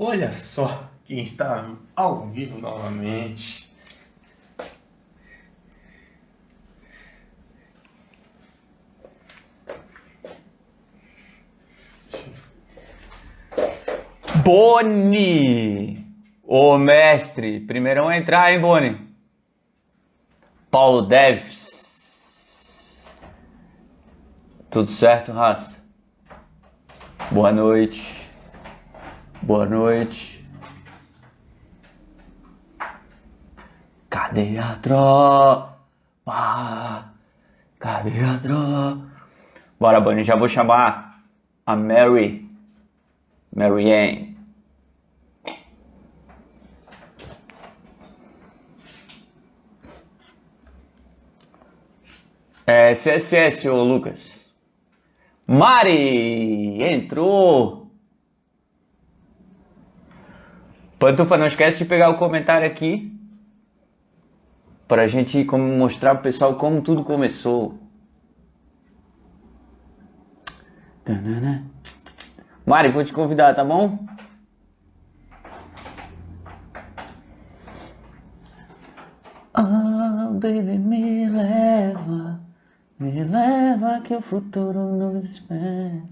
Olha só quem está ao vivo novamente. Boni! Ô mestre, primeirão a entrar, hein, Boni? Paulo Deves. Tudo certo, raça? Boa noite. Boa noite. Cadê a tropa? Cadê a tropa? Bora, Boni, já vou chamar a Mary Ann. CSS, ô Lucas. Mari! Entrou! Pantufa, não esquece de pegar o comentário aqui pra gente mostrar pro pessoal como tudo começou. Mari, vou te convidar, tá bom? Oh, baby, me leva que o futuro nos espera.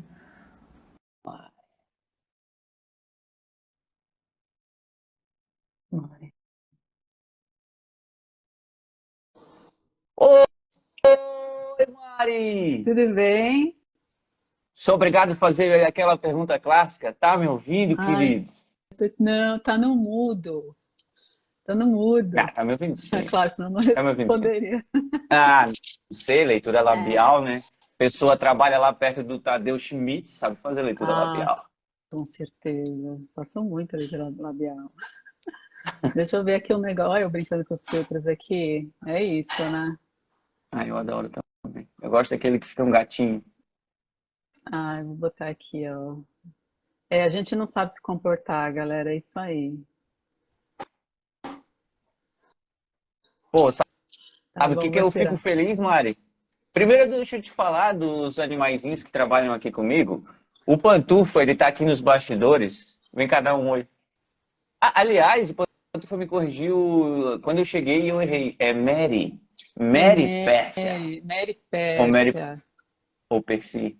Mari. Oi, Mari! Tudo bem? Sou obrigado a fazer aquela pergunta clássica. Tá me ouvindo, Ai, queridos? não, tá no mudo. Tá no mudo. Ah, tá me ouvindo É sim. claro, senão eu não Tá me ouvindo sim. responderia. Ah, não sei, leitura É. labial, né? Pessoa trabalha lá perto do Tadeu Schmidt, sabe fazer leitura Ah, labial. com certeza. Passou muito leitura labial. Deixa eu ver aqui um negócio. Olha, eu brincando com os filtros aqui. É isso, né? Ah, eu adoro também. Eu gosto daquele que fica um gatinho. Ai, vou botar aqui, ó. É, a gente não sabe se comportar, galera. É isso aí. Pô, Tá sabe o que bom, que vou eu fico tirar. feliz, Mari? Primeiro, deixa eu te falar dos animaizinhos que trabalham aqui comigo. O Pantufa, ele tá aqui nos bastidores. Vem cá dar um oi. Ah, aliás, o Pantufa me corrigiu. Quando eu cheguei, eu errei. É Mary. É Mary Pérsia. Mary Ou Mary Pérsia. ou Percy.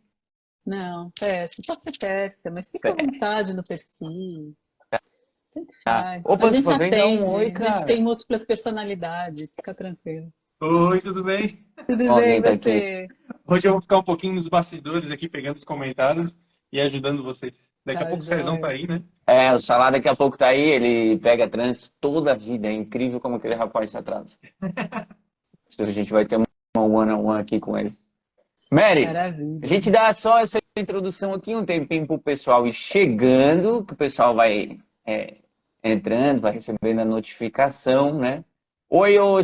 Não, Pérsia. Pode ser Pérsia, mas fica à vontade no Percy. Tanto Ô, faz. A gente Pantufa, vem dar um atende, oi, a gente tem cara. múltiplas personalidades, fica tranquilo. Oi, tudo bem? Tudo Ó, bem, alguém tá aqui. você? Hoje eu vou ficar um pouquinho nos bastidores aqui, pegando os comentários e ajudando vocês. Daqui a Tá pouco o Cezão tá joia. aí, né? É, o Salá daqui a pouco tá aí, ele pega trânsito toda a vida. É incrível como aquele rapaz se atrasa. Então a gente vai ter uma one-on-one aqui com ele. Mary, a Maravilha. gente dá só essa introdução aqui, um tempinho pro pessoal ir chegando, que o pessoal vai entrando, vai recebendo a notificação, né? Oi, ô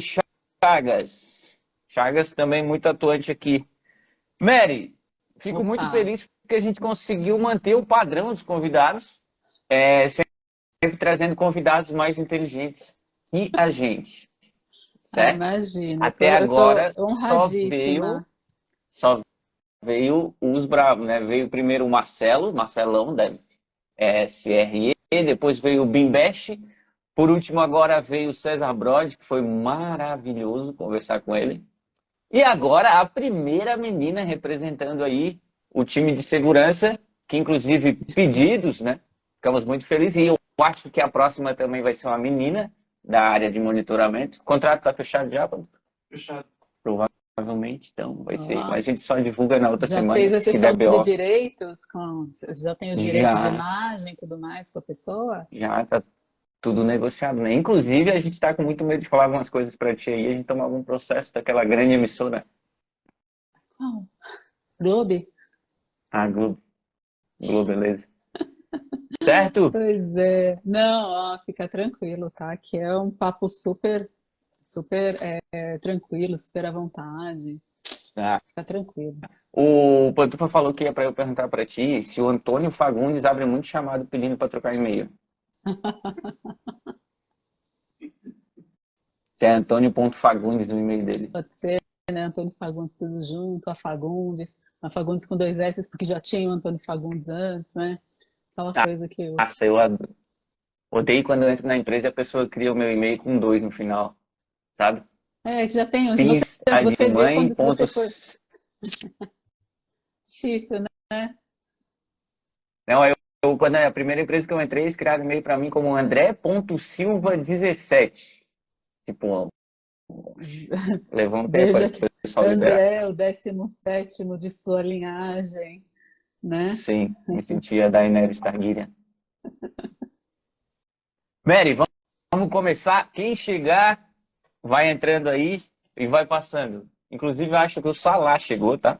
Chagas. Chagas também muito atuante aqui. Mary, fico muito Opa, feliz porque a gente conseguiu manter o padrão dos convidados, sempre trazendo convidados mais inteligentes que a gente, certo? imagina, Até eu tô agora honradíssima. só veio os bravos, né? Veio primeiro o Marcelo, Marcelão, deve, SRE, depois veio o Bimbesh, por último agora veio o César Brod, que foi maravilhoso conversar com ele. E agora a primeira menina representando aí o time de segurança, que inclusive pedidos, né? Ficamos muito felizes. E eu acho que a próxima também vai ser uma menina da área de monitoramento. O contrato está fechado já, Fechado. provavelmente, então vai ser. Ó, Mas a gente só divulga na outra já semana, fez a que se der sessão de BO, direitos já tem os direitos de já, imagem e tudo mais com a pessoa? já tá tudo negociado, né? Inclusive, a gente está com muito medo de falar algumas coisas para ti aí, a gente tomar algum processo daquela grande emissora, Não. Globe? a Globo, Globeleza. Certo? Pois é. Não, ó, fica tranquilo, tá? Aqui é um papo super tranquilo, super à vontade. Tá. Fica tranquilo. O Pantufa falou que é para eu perguntar para ti se o Antônio Fagundes abre muito chamado pedindo para trocar e-mail. Se é Antônio.fagundes no e-mail dele. Pode ser, né? Antônio Fagundes tudo junto, a Fagundes com dois S, porque já tinha o Antônio Fagundes antes, né? Aquela coisa que eu. Nossa, eu adoro. Odeio quando eu entro na empresa e a pessoa cria o meu e-mail com 2 no final, sabe? É, que já tem um. Se você, Fiz a de você vê mãe, quando se você for pontos. difícil, né? Não, quando é a primeira empresa que eu entrei, eles criaram e-mail para mim como André.silva17. Tipo, levou um tempo aí Veja que pro pessoal liberar. André, o 17º de sua linhagem, né? Sim, me sentia Daenerys Targaryen. Mary, vamos começar. Quem chegar, vai entrando aí e vai passando. Inclusive, eu acho que o Salah chegou, tá?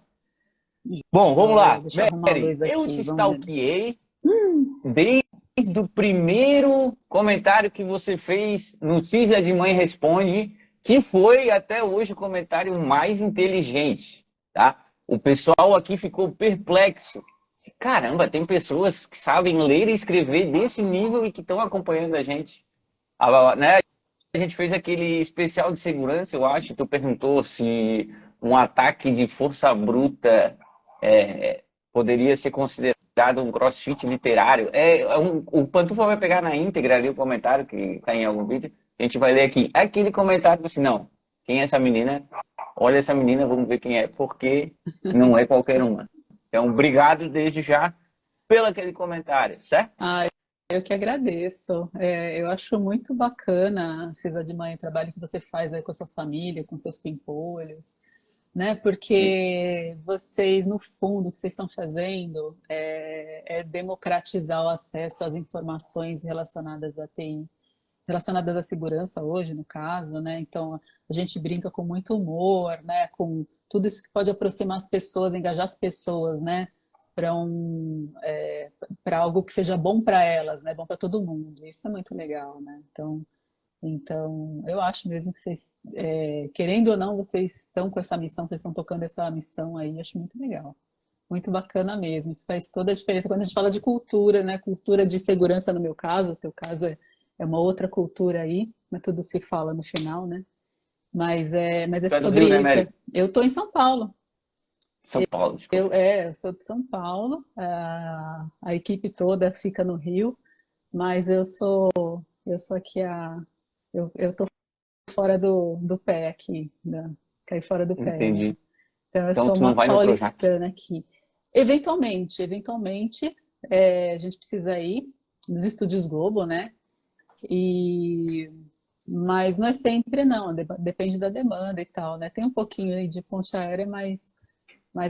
Bom, vamos Joia, lá. deixa eu arrumar a Mary, luz eu aqui, te vamos ver. stalkeei desde o primeiro comentário que você fez no Cisa de Mãe Responde, que foi até hoje o comentário mais inteligente, tá? O pessoal aqui ficou perplexo. Caramba, tem pessoas que sabem ler e escrever desse nível e que estão acompanhando a gente. Né? A gente fez aquele especial de segurança, eu acho. Tu perguntou se um ataque de força bruta poderia ser considerado um crossfit literário. O Pantufa vai pegar na íntegra ali o comentário que está em algum vídeo. A gente vai ler aqui. Aquele comentário assim, não. Quem é essa menina? Olha essa menina, vamos ver quem é, porque não é qualquer uma. Então, obrigado desde já pelo aquele comentário, certo? Ah, eu que agradeço. É, eu acho muito bacana, Cisa de Mãe, o trabalho que você faz aí com a sua família, com seus pimpolhos, né? Isso. Porque vocês, no fundo, o que vocês estão fazendo é democratizar o acesso às informações relacionadas à TI, relacionadas à segurança hoje, no caso, né? Então, a gente brinca com muito humor, né? Com tudo isso que pode aproximar as pessoas, engajar as pessoas, né? Para algo que seja bom para elas, né? Bom para todo mundo. Isso é muito legal, né? Então, eu acho mesmo que vocês, querendo ou não, vocês estão com essa missão, vocês estão tocando essa missão aí, acho muito legal. Muito bacana mesmo. Isso faz toda a diferença quando a gente fala de cultura, né? Cultura de segurança no meu caso, o teu caso é uma outra cultura aí, mas tudo se fala no final, né? Mas é Tu é do sobre Rio, né, isso. Mary? Eu estou em São Paulo. São Paulo, desculpa. Eu sou de São Paulo, a equipe toda fica no Rio, mas eu sou aqui eu tô fora do pé aqui, né? Caí fora do pé, né? Entendi. Então eu Então sou tu uma não vai no Projac. paulistana aqui. Eventualmente, a gente precisa ir nos estúdios Globo, né? E mas não é sempre não, depende da demanda e tal, né? Tem um pouquinho aí de ponte aérea, mas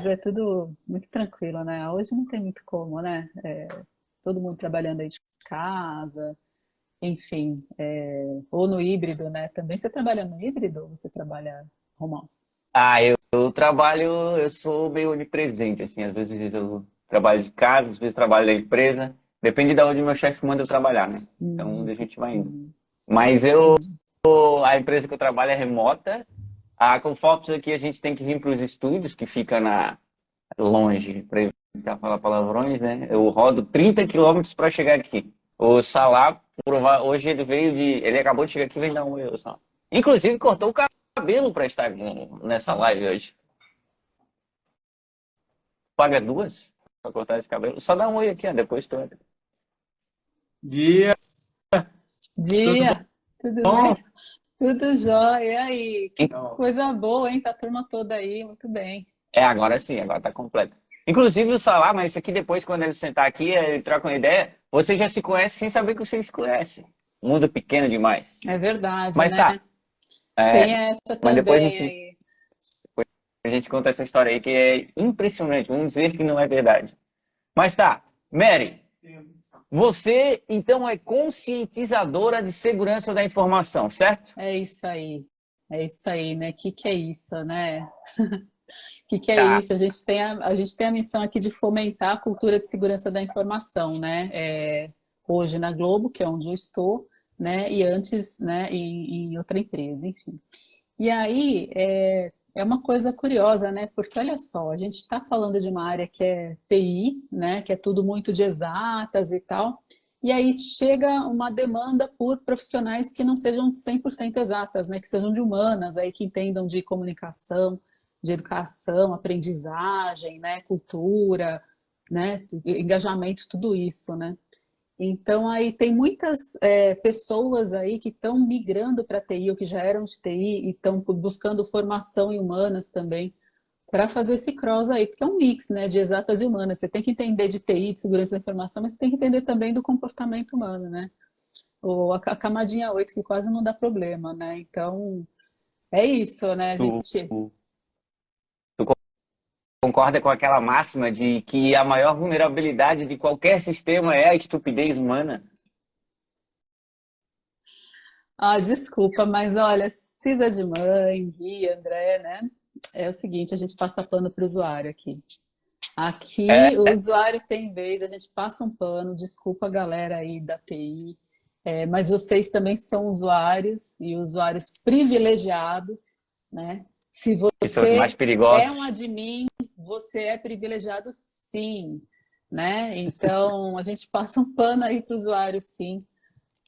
é tudo muito tranquilo, né? Hoje não tem muito como, né? Todo mundo trabalhando aí de casa, enfim, ou no híbrido, né? Também você trabalha no híbrido ou você trabalha home office? Eu trabalho, eu sou meio onipresente, assim, às vezes eu trabalho de casa, às vezes trabalho da empresa, depende de onde meu chefe manda eu trabalhar, né? Então, onde a gente vai indo. Hum, Mas a empresa que eu trabalho é remota, a Confops aqui a gente tem que vir para os estúdios, que fica longe, para evitar falar palavrões, né? Eu rodo 30 quilômetros para chegar aqui. O Salah, hoje ele acabou de chegar aqui e veio dar um oi, só. Inclusive, cortou o cabelo para estar nessa live hoje. Paga duas para cortar esse cabelo. Só dá um oi aqui, ó, depois tu entra. Dia, tudo Dia, tudo bem? bom? Tudo jóia. E aí? Que Não. coisa boa, hein? Tá a turma toda aí, muito bem. Agora sim, agora tá completo. Inclusive o Salah, mas isso aqui depois, quando ele sentar aqui, ele troca uma ideia, você já se conhece sem saber que você se conhece. Mundo pequeno demais. É verdade, Mas né? tá, Tem essa mas depois também aí. a gente conta essa história aí que é impressionante. Vamos dizer que não é verdade. Mas tá, Mary, você então é conscientizadora de segurança da informação, certo? É isso aí. É isso aí, né? Que é isso, né? Que é Tá. isso? A gente tem a missão aqui de fomentar a cultura de segurança da informação, né? Hoje na Globo, que é onde eu estou, né? E antes, né, em outra empresa, enfim. E aí é uma coisa curiosa, né? Porque olha só, a gente está falando de uma área que é TI, né? Que é tudo muito de exatas e tal. E aí chega uma demanda por profissionais que não sejam 100% exatas, né? Que sejam de humanas, aí que entendam de comunicação, de educação, aprendizagem, né? Cultura, né? Engajamento, tudo isso, né? Então, aí tem muitas pessoas aí que estão migrando para TI, ou que já eram de TI, e estão buscando formação em humanas também, para fazer esse cross aí, porque é um mix, né, de exatas e humanas. Você tem que entender de TI, de segurança da informação, mas você tem que entender também do comportamento humano, né? Ou a camadinha 8 que quase não dá problema, né? Então, é isso, né? A Tu, gente tu concorda com aquela máxima de que a maior vulnerabilidade de qualquer sistema é a estupidez humana? Ah, desculpa, mas olha, Cisa de mãe, Gui, André, né? É o seguinte, a gente passa pano para o usuário aqui. Aqui, o É, usuário tem vez, a gente passa um pano, desculpa a galera aí da TI, mas vocês também são usuários e usuários privilegiados, né? Se que são os mais você é um perigosos. admin, você é privilegiado sim, né? Então, a gente passa um pano aí para o usuário sim.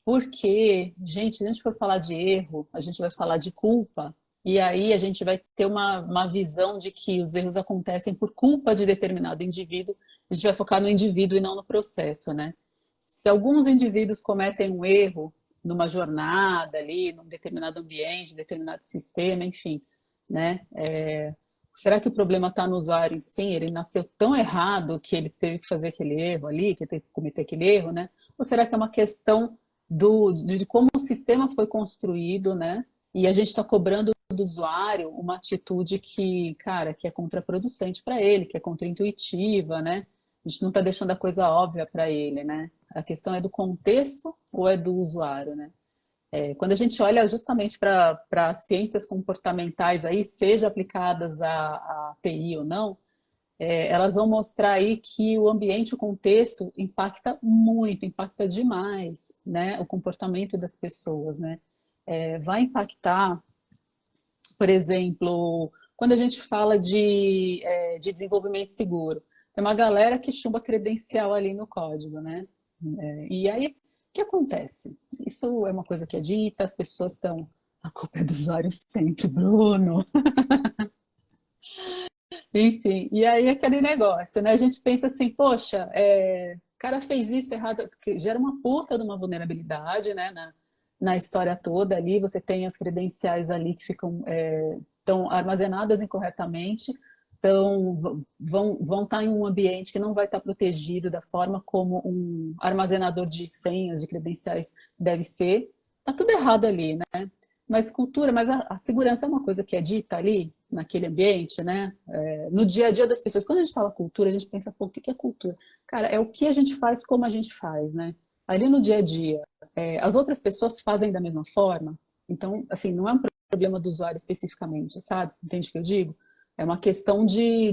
Porque, gente, se a gente for falar de erro, a gente vai falar de culpa, e aí a gente vai ter uma visão de que os erros acontecem por culpa de determinado indivíduo, a gente vai focar no indivíduo e não no processo, né? Se alguns indivíduos cometem um erro numa jornada ali, num determinado ambiente, determinado sistema, enfim, né? Será que o problema está no usuário em si? Ele nasceu tão errado que ele teve que fazer aquele erro ali, que teve que cometer aquele erro, né? Ou será que é uma questão de como o sistema foi construído, né? E a gente está cobrando do usuário uma atitude que, cara, que é contraproducente para ele, que é contraintuitiva, né? A gente não está deixando a coisa óbvia para ele, né? A questão é do contexto ou é do usuário, né? Quando a gente olha justamente para ciências comportamentais aí, seja aplicadas a TI ou não, elas vão mostrar aí que o ambiente, o contexto impacta muito, impacta demais, né? O comportamento das pessoas, né? Vai impactar, por exemplo, quando a gente fala de desenvolvimento seguro, tem uma galera que chumba credencial ali no código, né? E aí, o que acontece? Isso é uma coisa que é dita, as pessoas estão. A culpa é do usuário sempre, Bruno. Enfim, e aí aquele negócio, né? A gente pensa assim, poxa, o cara fez isso errado, porque gera uma puta de uma vulnerabilidade, né? Na história toda ali, você tem as credenciais ali que ficam estão armazenadas incorretamente, então vão estar em um ambiente que não vai estar protegido da forma como um armazenador de senhas, de credenciais deve ser. Tá tudo errado ali, né? Mas cultura, mas a segurança é uma coisa que é dita ali, naquele ambiente, né? No dia a dia das pessoas. Quando a gente fala cultura, a gente pensa, pô, o que é cultura? Cara, é o que a gente faz, como a gente faz, né? Ali no dia a dia, as outras pessoas fazem da mesma forma. Então, assim, não é um problema do usuário especificamente, sabe? Entende o que eu digo? É uma questão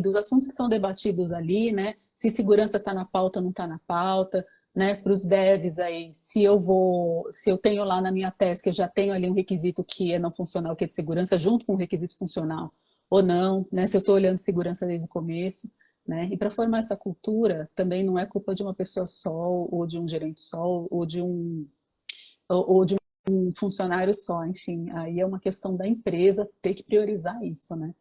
dos assuntos que são debatidos ali, né? Se segurança está na pauta, não está na pauta, né? Para os devs aí, se eu tenho lá na minha task, eu já tenho ali um requisito que é não funcional, que é de segurança, junto com o requisito funcional, ou não, né? Se eu estou olhando segurança desde o começo, né? E para formar essa cultura, também não é culpa de uma pessoa só, ou de um gerente só, ou de um funcionário só, enfim, aí é uma questão da empresa ter que priorizar isso, né?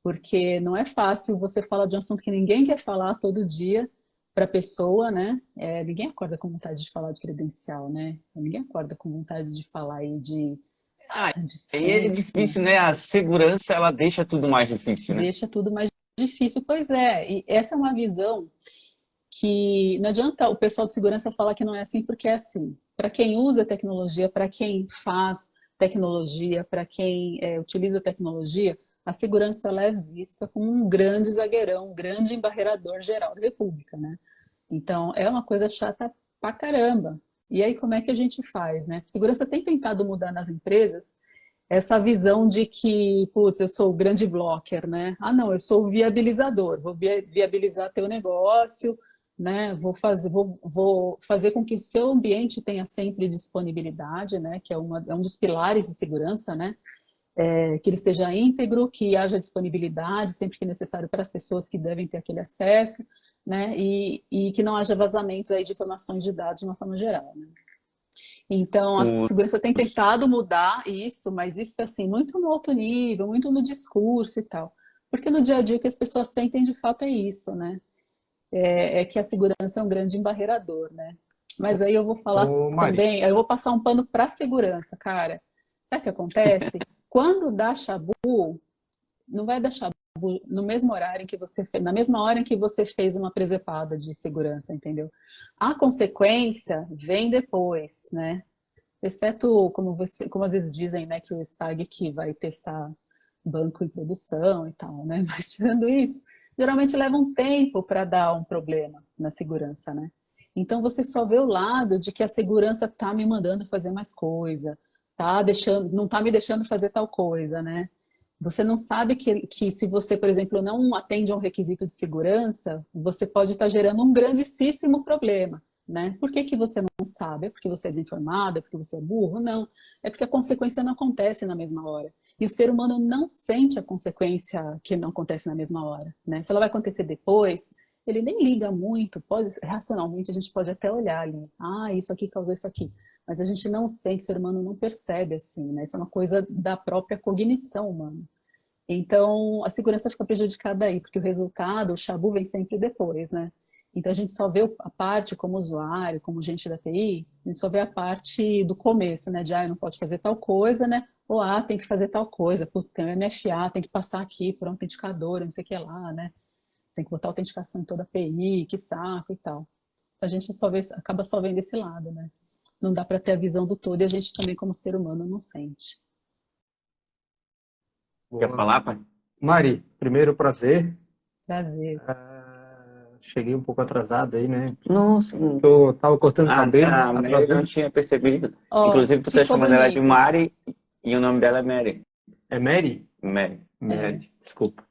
Porque não é fácil você falar de um assunto que ninguém quer falar todo dia para a pessoa, né? Ninguém acorda com vontade de falar de credencial, né? Ninguém acorda com vontade de falar aí Ah, de aí é senha, enfim. difícil, né? A segurança, ela deixa tudo mais difícil, né? Deixa tudo mais difícil. Pois é, e essa é uma visão que não adianta o pessoal de segurança falar que não é assim, porque é assim. Para quem usa tecnologia, para quem faz tecnologia, para quem utiliza tecnologia, a segurança ela é vista como um grande zagueirão, um grande embarreador geral da República, né? Então, é uma coisa chata pra caramba. E aí, como é que a gente faz, né? Segurança tem tentado mudar nas empresas essa visão de que, putz, eu sou o grande blocker, né? Ah, não, eu sou o viabilizador, vou viabilizar teu negócio, né? Vou fazer com que o seu ambiente tenha sempre disponibilidade, né? Que é um dos pilares de segurança, né? Que ele esteja íntegro, que haja disponibilidade sempre que necessário para as pessoas que devem ter aquele acesso, né? E que não haja vazamentos aí de informações de dados de uma forma geral, né? Então, a segurança tem Os, tentado mudar isso, mas isso, assim, muito no alto nível, muito no discurso e tal. Porque no dia a dia o que as pessoas sentem de fato é isso, né? É que a segurança é um grande embarreador, né? Mas aí eu vou falar Ô, Mari, também, eu vou passar um pano para segurança, cara. Sabe o que acontece? Quando dá chabu, não vai dar chabu no mesmo horário em que você fez, na mesma hora em que você fez uma presepada de segurança, entendeu? A consequência vem depois, né? Exceto, como às vezes dizem, né, que o STAG que vai testar banco em produção e tal, né? Mas tirando isso, geralmente leva um tempo para dar um problema na segurança, né? Então você só vê o lado de que a segurança tá me mandando fazer mais coisa, tá deixando, não tá me deixando fazer tal coisa, né? Você não sabe que se você, por exemplo, não atende a um requisito de segurança, você pode estar gerando um grandíssimo problema, né? Por que que você não sabe? É porque você é desinformado? É porque você é burro? Não. É porque a consequência não acontece na mesma hora. E o ser humano não sente a consequência que não acontece na mesma hora, né? Se ela vai acontecer depois, ele nem liga muito, pode, racionalmente a gente pode até olhar ali, ah, isso aqui causou isso aqui. Mas a gente não sente, o ser humano não percebe assim, né? Isso é uma coisa da própria cognição humana. Então, a segurança fica prejudicada aí, porque o resultado, o chabu vem sempre depois, né? Então, a gente só vê a parte como usuário, como gente da TI, a gente só vê a parte do começo, né? De, não pode fazer tal coisa, né? Ou, tem que fazer tal coisa. Putz, tem o MFA, tem que passar aqui por um autenticador, não sei o que lá, né? Tem que botar autenticação em toda a API, que saco e tal. A gente só vê, acaba só vendo esse lado, né? Não dá para ter a visão do todo e a gente também, como ser humano, não sente. Quer boa. falar, pai? Mari, primeiro prazer. Prazer. Cheguei um pouco atrasado aí, né? Nossa, Eu tava cortando cabelo, a Mary atrasou. não tinha percebido. Ó, Inclusive, tu tá ficou chamando ela de bonito. Mari e o nome dela é Mary. É Mary? Mary. Mary, desculpa.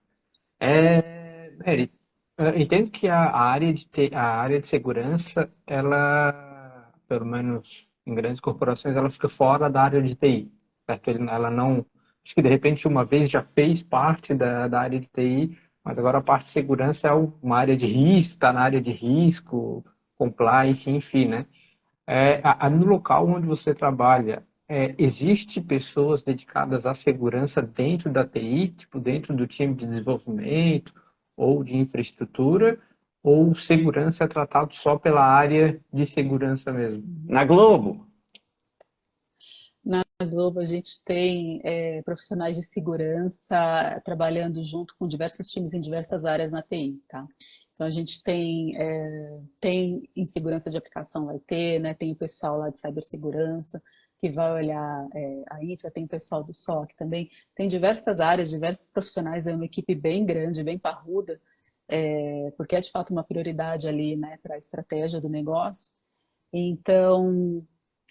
Mary, eu entendo que a área de segurança, ela, pelo menos em grandes corporações, ela fica fora da área de TI, certo? Ela não, acho que de repente uma vez já fez parte da área de TI, mas agora a parte de segurança é uma área de risco, está na área de risco, compliance, enfim, né? No local onde você trabalha, existe pessoas dedicadas à segurança dentro da TI, tipo dentro do time de desenvolvimento ou de infraestrutura, ou segurança é tratado só pela área de segurança mesmo? Na Globo. Na Globo, a gente tem profissionais de segurança trabalhando junto com diversos times em diversas áreas na TI, tá? Então, a gente tem em segurança de aplicação, vai ter, né? Tem o pessoal lá de cibersegurança que vai olhar a infra, tem o pessoal do SOC também. Tem diversas áreas, diversos profissionais, é uma equipe bem grande, bem parruda, porque é de fato uma prioridade ali, né, para a estratégia do negócio. Então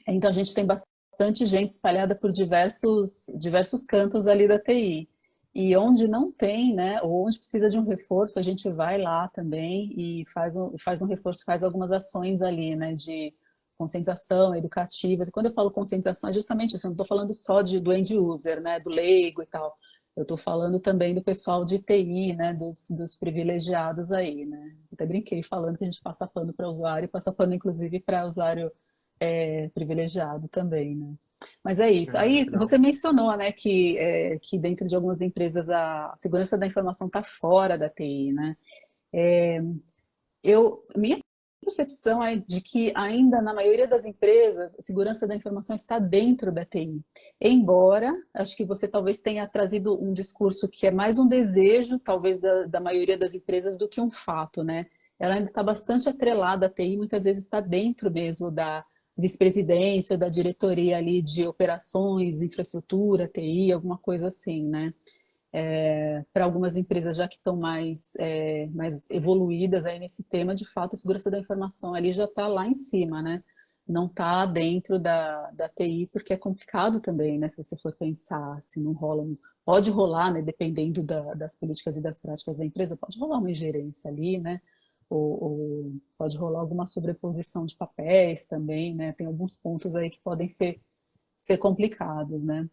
a gente tem bastante gente espalhada por diversos cantos ali da TI. E onde não tem, né, ou onde precisa de um reforço, a gente vai lá também e faz um reforço, faz algumas ações ali, né, de conscientização, educativas. E quando eu falo conscientização, é justamente isso, eu não estou falando só do end user, né, do leigo e tal. Eu estou falando também do pessoal de TI, né, dos privilegiados aí, né. Eu até brinquei falando que a gente passa pano para usuário e passa pano, inclusive, para usuário privilegiado também, né? Mas é isso. Aí Legal. você mencionou, né, que dentro de algumas empresas a segurança da informação está fora da TI, né? Minha percepção é de que ainda na maioria das empresas a segurança da informação está dentro da TI. Embora, acho que você talvez tenha trazido um discurso que é mais um desejo, talvez da maioria das empresas, do que um fato, né? Ela ainda está bastante atrelada à TI, muitas vezes está dentro mesmo da vice-presidência, da diretoria ali de operações, infraestrutura, TI, alguma coisa assim, né? Para algumas empresas já que estão mais evoluídas aí nesse tema, de fato, a segurança da informação ali já está lá em cima, né? Não está dentro da TI, porque é complicado também, né? Se você for pensar, se não rola, pode rolar, né? Dependendo das políticas e das práticas da empresa, pode rolar uma ingerência ali, né? Ou pode rolar alguma sobreposição de papéis também, né? Tem alguns pontos aí que podem ser complicados, né?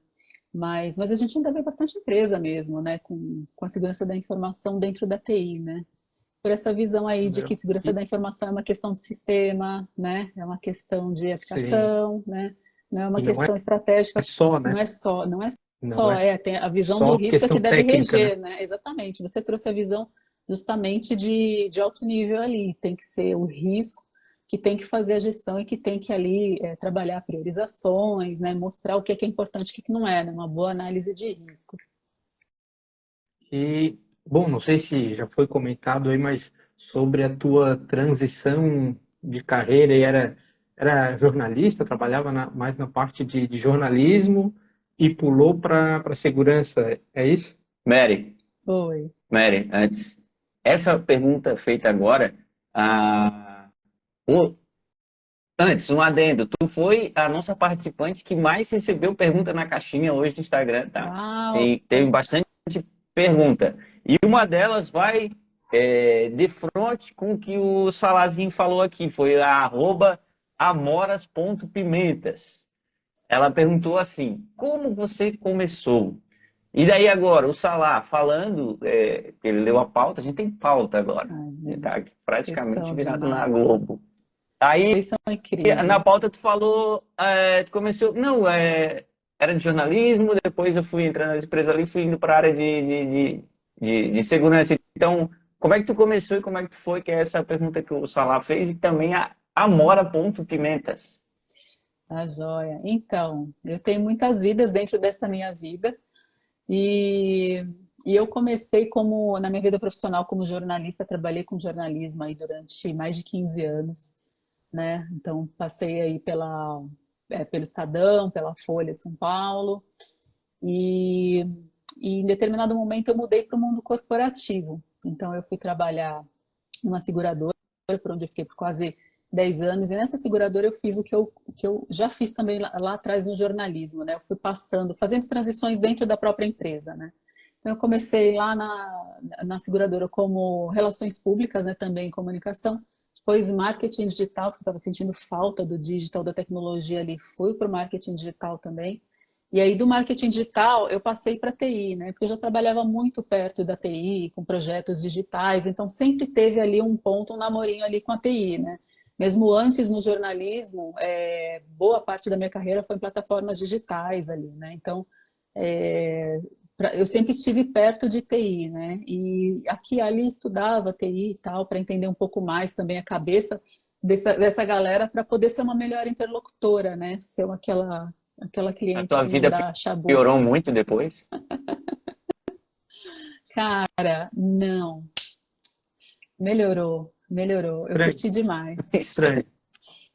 Mas a gente ainda vê bastante empresa mesmo, né, com a segurança da informação dentro da TI, né? Por essa visão aí de que Entendeu? segurança da informação é uma questão de sistema, né? É uma questão de Sim. aplicação, né? Não é uma E não é questão estratégica, só, né? não é Não só, é tem a visão do só risco é que questão deve técnica, né? reger, né? Exatamente. Você trouxe a visão justamente de alto nível ali. Tem que ser o risco que tem que fazer a gestão e que tem que ali trabalhar priorizações, né? Mostrar o que é importante e o que não é, né? Uma boa análise de riscos. E, bom, não sei se já foi comentado aí, mas sobre a tua transição de carreira, era jornalista, trabalhava mais na parte de jornalismo e pulou para segurança, é isso? Mary, Oi. Mary, antes, essa pergunta feita agora, ah, o- antes, um adendo, tu foi a nossa participante que mais recebeu pergunta na caixinha hoje no Instagram, tá? Uau! E teve bastante pergunta. E uma delas vai de frente com o que o Salazinho falou aqui, foi a @amoras.pimentas. Ela perguntou assim, como você começou? E daí agora, o Salah falando, ele leu a pauta, a gente tem pauta agora. Ai, A gente gente, tá aqui vocês praticamente são virado na demais. Globo. Aí, Vocês são na incríveis. pauta tu falou, tu começou, não, era de jornalismo, depois eu fui entrando nas empresas ali, fui indo para a área de segurança. Então, como é que tu começou e como é que tu foi, que é essa pergunta que o Salah fez, e também a Amora.pimentas. Tá joia. Então, eu tenho muitas vidas dentro dessa minha vida e, e eu comecei na minha vida profissional como jornalista, trabalhei com jornalismo aí durante mais de 15 anos, né? Então, passei aí pelo Estadão, pela Folha de São Paulo e, e em determinado momento eu mudei para o mundo corporativo. Então, eu fui trabalhar numa seguradora, por onde eu fiquei por quase 10 anos, e nessa seguradora eu fiz o que eu já fiz também lá atrás no jornalismo, né? Eu fui fazendo transições dentro da própria empresa, né? Então eu comecei lá na seguradora como relações públicas, né? Também comunicação, depois marketing digital, porque eu estava sentindo falta do digital, da tecnologia ali, fui para o marketing digital também. E aí do marketing digital eu passei para TI, né? Porque eu já trabalhava muito perto da TI, com projetos digitais, então sempre teve ali um ponto, um namorinho ali com a TI, né? Mesmo antes no jornalismo, boa parte da minha carreira foi em plataformas digitais ali, né? Então eu sempre estive perto de TI, né? E aqui ali estudava TI e tal, para entender um pouco mais também a cabeça dessa galera, para poder ser uma melhor interlocutora, né? Ser aquela A cliente tua que não vida dá chabu. piorou muito depois? Cara, não. Melhorou, melhorou. Eu Estranho, curti demais. estranho.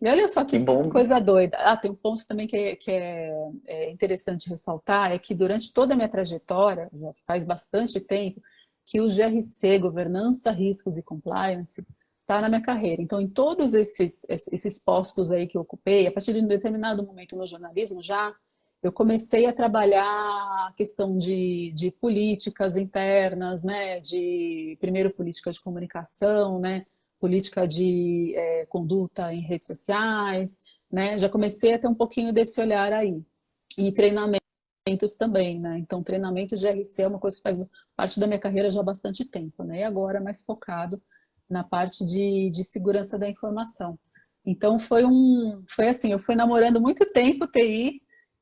E olha só Que que bom. coisa doida. Ah, tem um ponto também que é interessante ressaltar, é que durante toda a minha trajetória, já faz bastante tempo, que o GRC, Governança, Riscos e Compliance, está na minha carreira. Então, em todos esses postos aí que eu ocupei, a partir de um determinado momento no jornalismo, já eu comecei a trabalhar a questão de políticas internas, né? Primeiro, política de comunicação, né? Política de conduta em redes sociais, né? Já comecei a ter um pouquinho desse olhar aí. E treinamentos também, né? Então, treinamento de RC é uma coisa que faz parte da minha carreira já há bastante tempo, né? E agora mais focado na parte de segurança da informação. Então, foi assim, eu fui namorando muito tempo TI,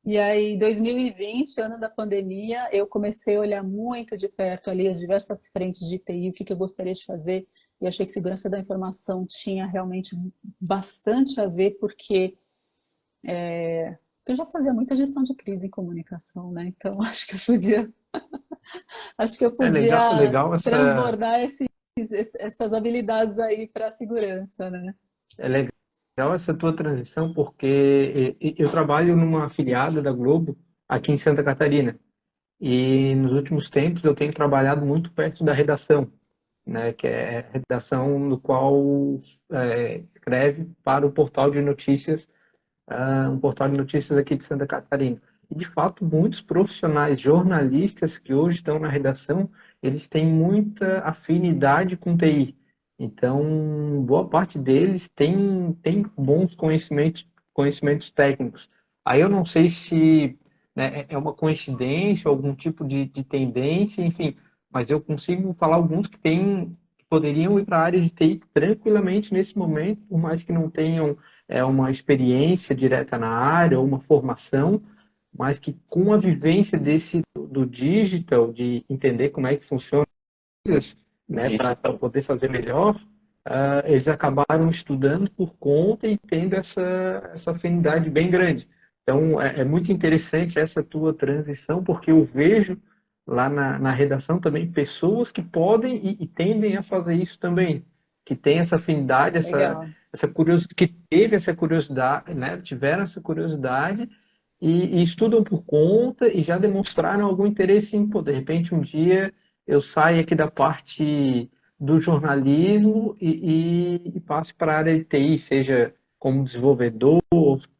e aí, em 2020, ano da pandemia, eu comecei a olhar muito de perto ali as diversas frentes de TI, o que eu gostaria de fazer, e achei que segurança da informação tinha realmente bastante a ver, porque eu já fazia muita gestão de crise em comunicação, né? Então acho que eu É legal, podia legal transbordar essas habilidades aí para a segurança, né? é legal essa tua transição, porque eu trabalho numa afiliada da Globo aqui em Santa Catarina. E nos últimos tempos eu tenho trabalhado muito perto da redação, né, que é a redação no qual escreve para o portal de notícias, um portal de notícias aqui de Santa Catarina. E, de fato, muitos profissionais jornalistas que hoje estão na redação, eles têm muita afinidade com TI. Então, boa parte deles tem bons conhecimentos técnicos. Aí eu não sei se, né, é uma coincidência, algum tipo de tendência, enfim, mas eu consigo falar alguns que poderiam ir para a área de TI tranquilamente nesse momento, por mais que não tenham uma experiência direta na área ou uma formação, mas que com a vivência do digital, de entender como é que funciona, né, para poder fazer melhor, eles acabaram estudando por conta e tendo essa afinidade bem grande. Então, é muito interessante essa tua transição, porque eu vejo lá na redação também pessoas que podem e tendem a fazer isso também, que têm essa afinidade, Legal. essa curiosidade, que teve essa curiosidade, né? Tiveram essa curiosidade e estudam por conta e já demonstraram algum interesse em, pô, de repente um dia eu saio aqui da parte do jornalismo e passo para a área de TI, seja como desenvolvedor,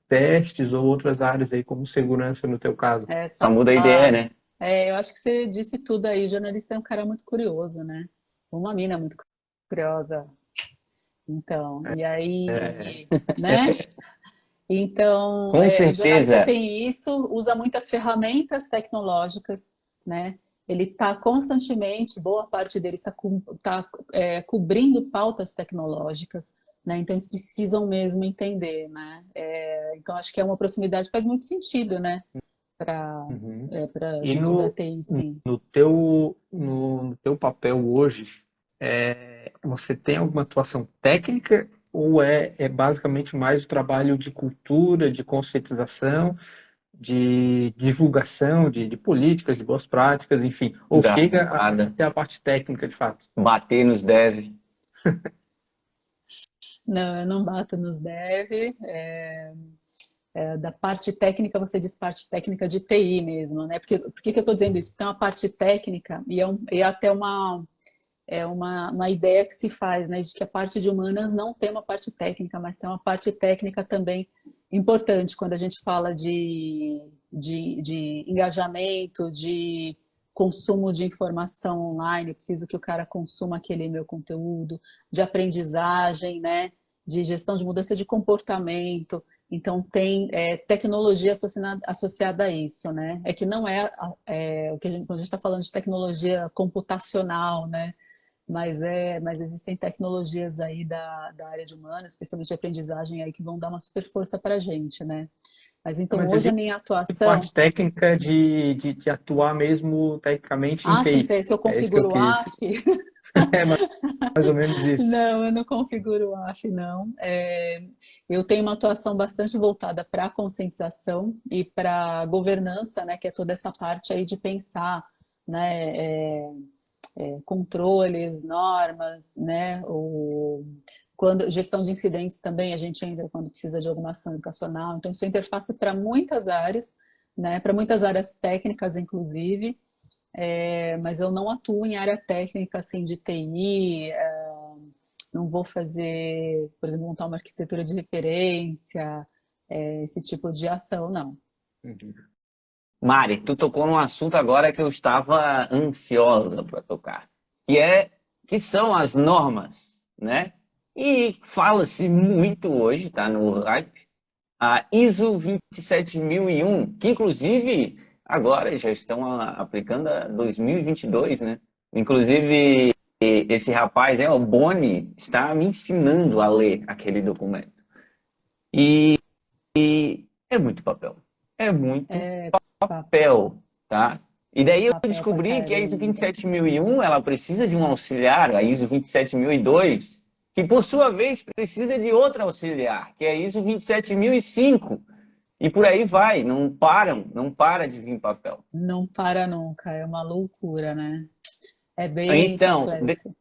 testes ou outras áreas aí como segurança no teu caso. Só Essa, muda a ideia, né? eu acho que você disse tudo aí. O jornalista é um cara muito curioso, né? Uma mina muito curiosa. Então, e aí, né? Então, Com o jornalista certeza. tem isso, usa muitas ferramentas tecnológicas, né? Ele está constantemente, boa parte dele cobrindo pautas tecnológicas, né? Então eles precisam mesmo entender, né? Então acho que é uma proximidade que faz muito sentido, né? Para Uhum. para E gente da TI, sim. no teu papel hoje, você tem alguma atuação técnica ou é basicamente mais o trabalho de cultura, de conscientização, de divulgação de políticas, de boas práticas, enfim, ou chega Nada. até a parte técnica de fato? Bater nos dev. Não, eu não bato nos dev. Da parte técnica, você diz parte técnica de TI mesmo, né? Por que que eu estou dizendo isso? Porque é uma parte técnica e é até uma ideia que se faz, né? De que a parte de humanas não tem uma parte técnica, mas tem uma parte técnica também importante quando a gente fala de engajamento, de consumo de informação online. Eu preciso que o cara consuma aquele meu conteúdo, de aprendizagem, né? De gestão de mudança de comportamento. Então, tem tecnologia associada a isso, né? É que não o que quando a gente está falando de tecnologia computacional, né? Mas existem tecnologias aí da área de humanas, especialmente de aprendizagem, aí que vão dar uma super força para a gente, né? Mas então, Mas eu hoje a digo minha atuação... parte técnica de atuar mesmo tecnicamente em Ah, sim, TI. se eu É isso que eu configuro o quis. AF, É mais ou menos isso. não, eu não configuro o AF, não. Eu tenho uma atuação bastante voltada para a conscientização e para a governança, né, que é toda essa parte aí de pensar, né, controles, normas, né, quando gestão de incidentes também, a gente entra quando precisa de alguma ação educacional. Então, isso é interface para muitas áreas, né, para muitas áreas técnicas, inclusive. Mas eu não atuo em área técnica assim de TI, não vou fazer, por exemplo, montar uma arquitetura de referência, esse tipo de ação, não. Uhum. Mari, tu tocou num assunto agora que eu estava ansiosa para tocar, que são as normas, né? E fala-se muito hoje, tá no hype, a ISO 27001, que inclusive agora já estão aplicando a 2022, né? Inclusive esse rapaz, o Boni, está me ensinando a ler aquele documento. E é muito papel. É muito É papel, tá? E daí eu papel pra descobri que a ISO caramba. 27001, ela precisa de um auxiliar, a ISO 27002, que por sua vez precisa de outra auxiliar, que é a ISO 27005. E por aí vai, não para de vir papel. Não para nunca, é uma loucura, né? É bem Então, complexo.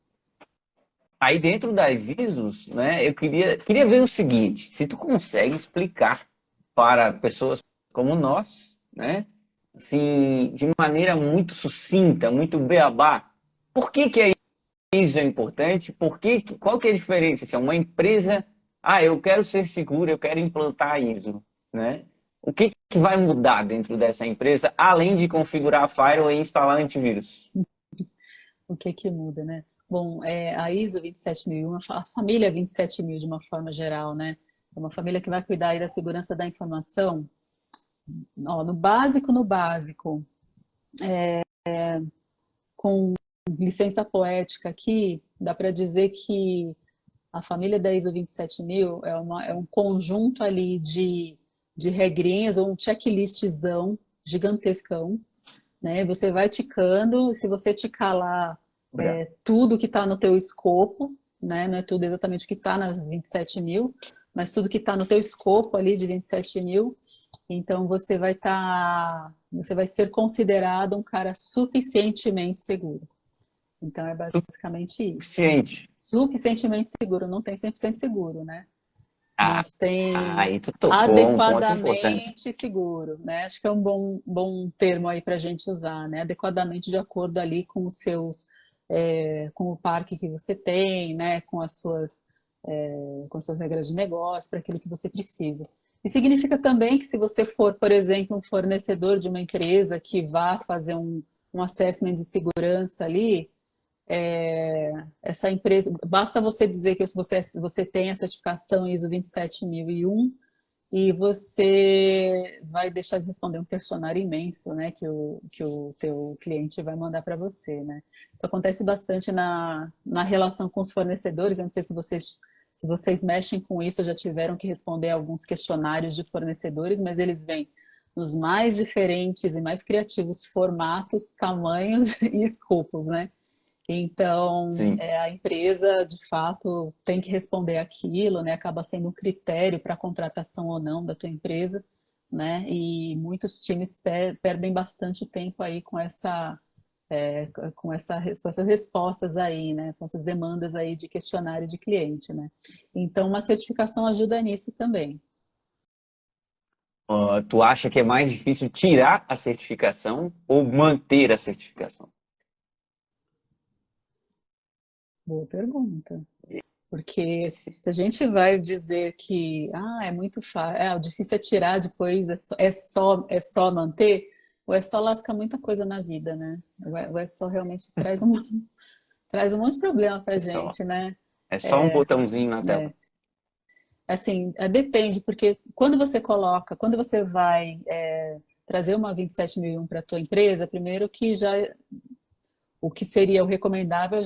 aí dentro das ISOs, né, eu queria ver o seguinte, se tu consegue explicar para pessoas como nós, né, assim, de maneira muito sucinta, muito beabá, por que a ISO é importante? Qual que é a diferença? Se é uma empresa, eu quero ser seguro, eu quero implantar a ISO, né? O que vai mudar dentro dessa empresa, além de configurar a firewall e instalar antivírus? O que que muda, né? Bom, a ISO 27001, a família 27000 de uma forma geral, né? É uma família que vai cuidar aí da segurança da informação. Ó, no básico, com licença poética aqui, dá para dizer que a família da ISO 27000 é um conjunto ali de regrinhas, ou um checklistzão gigantescão, né? Você vai ticando, e se você ticar lá Obrigado. tudo que está no teu escopo, né? Não é tudo exatamente o que está nas 27 mil, mas tudo que está no teu escopo ali de 27 mil. Então você vai ser considerado um cara suficientemente seguro. Então é basicamente isso. Suficiente. Suficientemente seguro, não tem 100% seguro, né? Ah, Mas tem aí tu tocou um ponto importante. adequadamente seguro, né? Acho que é um bom termo aí para a gente usar, né? Adequadamente de acordo ali com os seus, com o parque que você tem, né? Com as suas regras de negócio, para aquilo que você precisa. E significa também que se você for, por exemplo, um fornecedor de uma empresa que vá fazer um assessment de segurança ali, essa empresa, basta você dizer que você tem a certificação ISO 27001 e você vai deixar de responder um questionário imenso, né, que o teu cliente vai mandar para você, né? Isso acontece bastante na relação com os fornecedores. Eu não sei se vocês mexem com isso, já tiveram que responder alguns questionários de fornecedores, mas eles vêm nos mais diferentes e mais criativos formatos, tamanhos e escopos, né? Então, Sim. a empresa, de fato, tem que responder aquilo, né? Acaba sendo um critério para a contratação ou não da tua empresa, né? E muitos times perdem bastante tempo aí com essas respostas aí, né? Com essas demandas aí de questionário de cliente, né? Então, uma certificação ajuda nisso também. Tu acha que é mais difícil tirar a certificação ou manter a certificação? Boa pergunta. Porque se a gente vai dizer que é muito fácil, o difícil é tirar depois, é só manter, ou é só lascar muita coisa na vida, né? Ou é só realmente traz um monte de problema pra É só, gente, né? é só um botãozinho na tela. Assim, depende, porque quando você vai trazer uma 27001 para a tua empresa, primeiro que já o que seria o recomendável é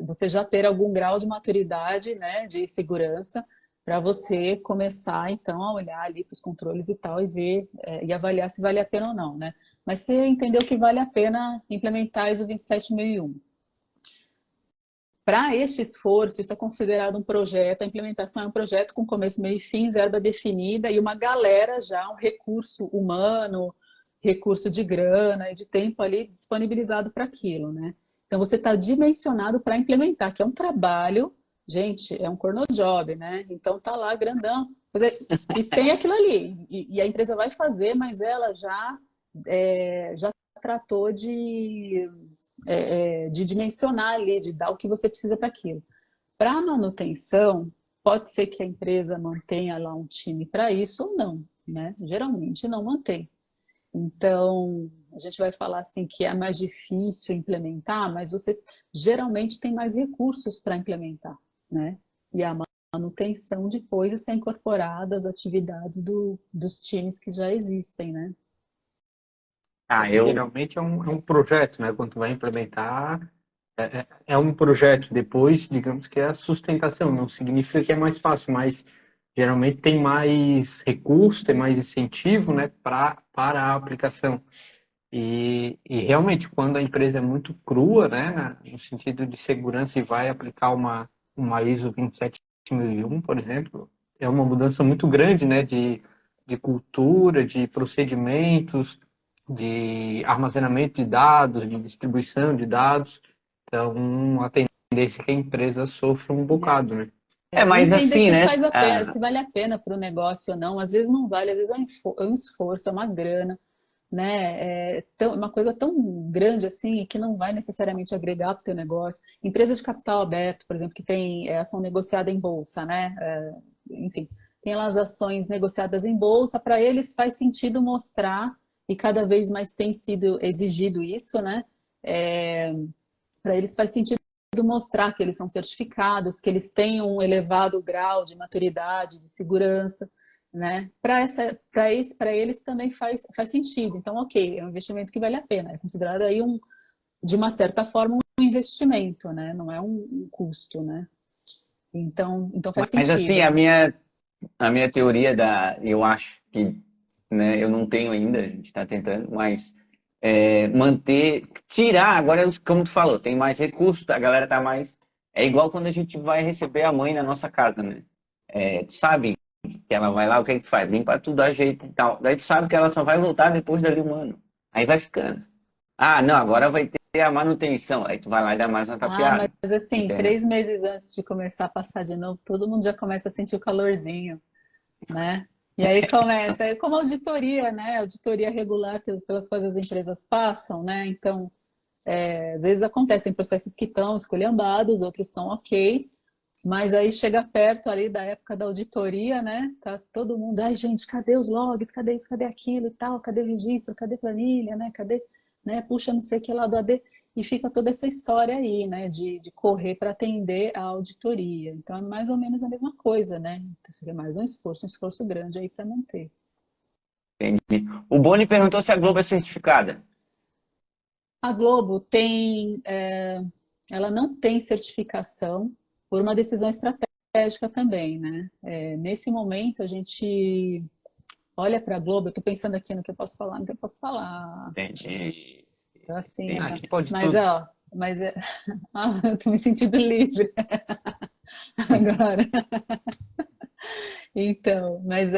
você já ter algum grau de maturidade, né, de segurança, para você começar, então, a olhar ali para os controles e tal, e ver, e avaliar se vale a pena ou não, né? Mas você entendeu que vale a pena implementar a ISO 27001. Para este esforço, isso é considerado um projeto, a implementação é um projeto com começo, meio e fim, verba definida e uma galera já, um recurso humano, recurso de grana e de tempo ali disponibilizado para aquilo, né? Então você está dimensionado para implementar, que é um trabalho, gente, é um corno job, né? Então tá lá grandão, e tem aquilo ali, e a empresa vai fazer, mas ela já tratou de dimensionar ali, de dar o que você precisa para aquilo. Para manutenção, pode ser que a empresa mantenha lá um time para isso ou não, né? Geralmente não mantém. Então, a gente vai falar assim que é mais difícil implementar, mas você geralmente tem mais recursos para implementar, né? E a manutenção depois isso é incorporado às atividades dos times que já existem, né? Geralmente é um projeto, né? Quando tu vai implementar, é um projeto. Depois, digamos que é a sustentação. Não significa que é mais fácil, mas geralmente tem mais recurso, tem mais incentivo, né? Para a aplicação. E realmente, quando a empresa é muito crua, né? No sentido de segurança e vai aplicar uma ISO 27001, por exemplo, é uma mudança muito grande, né? De cultura, de procedimentos, de armazenamento de dados, de distribuição de dados. Então, a tendência é que a empresa sofra um bocado, né? Mas Entender assim, se né? faz a pena, se vale a pena para o negócio ou não. Às vezes não vale, às vezes é um esforço, é uma grana, né? Uma coisa tão grande assim que não vai necessariamente agregar para o teu negócio. Empresa de capital aberto, por exemplo, que tem ação negociada em bolsa, né? Enfim, tem lá as ações negociadas em bolsa, para eles faz sentido mostrar, e cada vez mais tem sido exigido isso, né? Para eles faz sentido mostrar que eles são certificados, que eles têm um elevado grau de maturidade, de segurança, né? Para eles também faz sentido. Então, ok, é um investimento que vale a pena. É considerado aí de uma certa forma, um investimento, né? Não é um custo, né? Então faz Mas assim, sentido. a minha teoria eu acho que, né, eu não tenho ainda, a gente está tentando, mas tirar, agora, como tu falou, tem mais recursos, a galera está mais É igual quando a gente vai receber a mãe na nossa casa, né? Tu sabe que ela vai lá, o que é que tu faz? Limpa tudo, ajeita e tal. Daí tu sabe que ela só vai voltar depois dali um ano. Aí vai ficando. Ah, não, agora vai ter a manutenção. Aí tu vai lá e dá mais uma Ah, tapeada. mas assim, Entendeu? 3 meses antes de começar a passar de novo, todo mundo já começa a sentir o calorzinho, né? E aí começa, aí como auditoria, né? Auditoria regular pelas quais as empresas passam, né? Então, às vezes acontece, tem processos que estão esculhambados, outros estão ok, mas aí chega perto ali da época da auditoria, né? Tá todo mundo, ai gente, cadê os logs? Cadê isso? Cadê aquilo e tal? Cadê o registro? Cadê a planilha, né? Cadê, né? Puxa, não sei o que lá do AD. E fica toda essa história aí, né? De correr para atender a auditoria. Então é mais ou menos a mesma coisa, né? Então seria mais um esforço grande aí para manter. Entendi. O Boni perguntou se a Globo é certificada. A Globo tem, ela não tem certificação por uma decisão estratégica também, né? Nesse momento a gente olha para a Globo, eu estou pensando aqui no que eu posso falar, no que eu posso falar. Entendi. Então, assim, Ah, aqui pode mas tudo. ó, eu tô me sentindo livre agora. Então, mas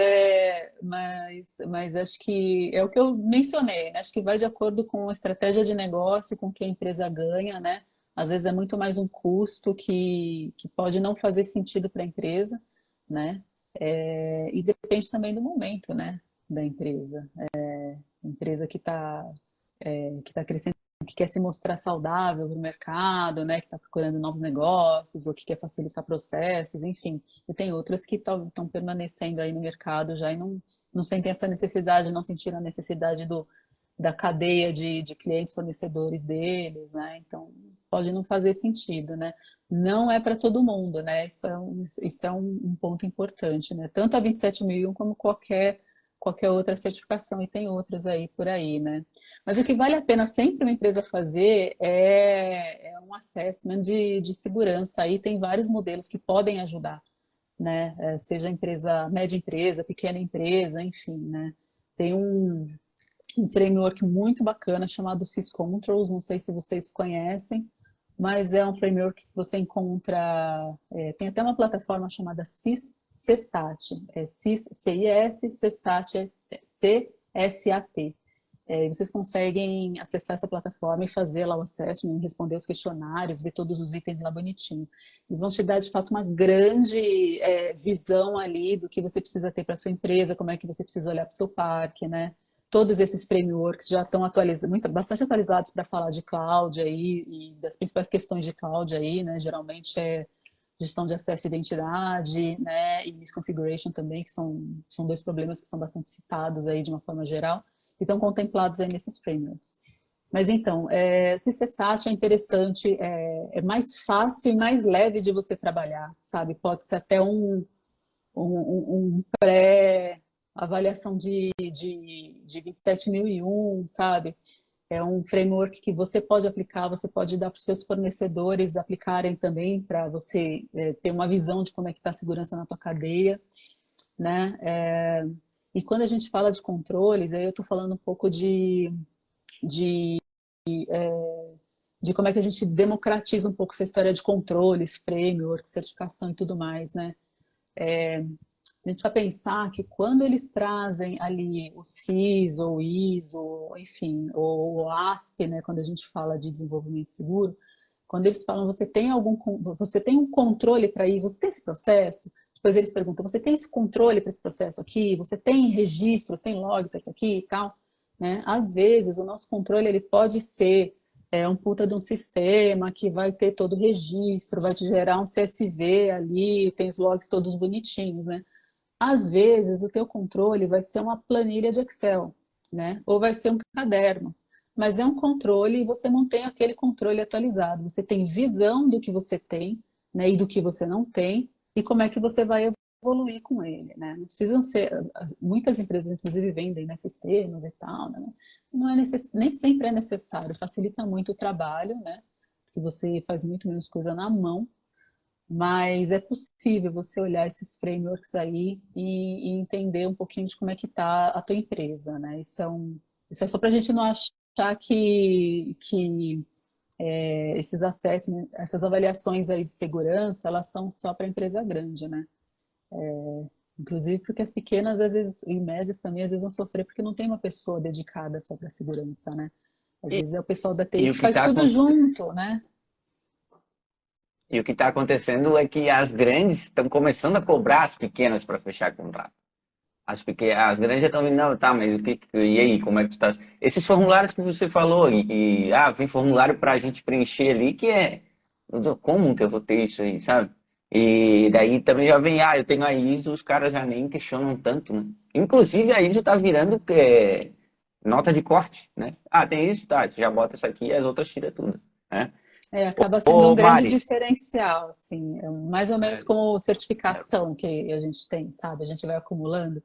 acho que é o que eu mencionei, né? Acho que vai de acordo com a estratégia de negócio, com o que a empresa ganha, né? Às vezes é muito mais um custo que pode não fazer sentido para a empresa, né? E depende também do momento, né? Da empresa. Empresa que está crescendo, que quer se mostrar saudável no mercado, né, que está procurando novos negócios, ou que quer facilitar processos, enfim. E tem outras que estão permanecendo aí no mercado já e não sentem essa necessidade, não sentiram a necessidade da cadeia de clientes fornecedores deles, né? Então, pode não fazer sentido, né? Não é para todo mundo, né? Isso é um ponto importante, né? Tanto a 27001 como qualquer outra certificação, e tem outras aí por aí, né? Mas o que vale a pena sempre uma empresa fazer é um assessment de segurança. Aí tem vários modelos que podem ajudar, né? Seja empresa, média empresa, pequena empresa, enfim, né? Tem um framework muito bacana chamado SysControls, não sei se vocês conhecem, mas é um framework que você encontra, tem até uma plataforma chamada CSAT, CIS, CSAT, CSAT. Vocês conseguem acessar essa plataforma e fazer lá o assessment, responder os questionários, ver todos os itens lá bonitinho. Eles vão te dar, de fato, uma grande visão ali do que você precisa ter para sua empresa, como é que você precisa olhar para o seu parque, né? Todos esses frameworks já estão bastante atualizados para falar de cloud aí e das principais questões de cloud aí, né? Geralmente é gestão de acesso à identidade, né? E misconfiguration também, que são dois problemas que são bastante citados aí de uma forma geral e estão contemplados aí nesses frameworks. Mas então, se você acha interessante, é mais fácil e mais leve de você trabalhar, sabe? Pode ser até um pré-avaliação de 27001, sabe? É um framework que você pode aplicar, você pode dar para os seus fornecedores aplicarem também, para você ter uma visão de como é que está a segurança na tua cadeia, né? E quando a gente fala de controles, aí eu estou falando um pouco de, de como é que a gente democratiza um pouco essa história de controles, framework, certificação e tudo mais, né? A gente vai pensar que quando eles trazem ali o CIS ou o ISO, enfim, ou o ASP, né, quando a gente fala de desenvolvimento seguro, quando eles falam você tem um controle para isso, você tem esse processo? Depois eles perguntam, você tem esse controle para esse processo aqui? Você tem registros, tem log para isso aqui e tal? Né? Às vezes o nosso controle ele pode ser um puta de um sistema que vai ter todo o registro, vai te gerar um CSV ali, tem os logs todos bonitinhos, né? Às vezes, o teu controle vai ser uma planilha de Excel, né? Ou vai ser um caderno. Mas é um controle e você mantém aquele controle atualizado. Você tem visão do que você tem, né? E do que você não tem e como é que você vai evoluir com ele, né? Não precisam ser... Muitas empresas, inclusive, vendem, né, sistemas e tal, né? Não é nem sempre é necessário. Facilita muito o trabalho, né? Porque você faz muito menos coisa na mão, mas é possível você olhar esses frameworks aí e entender um pouquinho de como é que está a tua empresa, né? Isso é só para a gente não achar esses assessments, essas avaliações aí de segurança, elas são só para empresa grande, né? Inclusive porque as pequenas, às vezes, e médias também, às vezes vão sofrer porque não tem uma pessoa dedicada só para segurança, né? Às E, vezes é o pessoal da TI e o que que faz está tudo junto, né? e o que tá acontecendo é que as grandes estão começando a cobrar as pequenas para fechar contrato. As grandes já estão vindo, não, tá, mas e aí, como é que tu tá? Esses formulários que você falou, vem formulário para a gente preencher ali, como que eu vou ter isso aí, sabe? E daí também já vem, eu tenho a ISO, os caras já nem questionam tanto, né? Inclusive a ISO tá virando nota de corte, né? Tem ISO, tá, já bota essa aqui e as outras tira tudo, né? Acaba sendo um Ô, grande Mari, diferencial, assim, mais ou menos É, como certificação que a gente tem, sabe? A gente vai acumulando.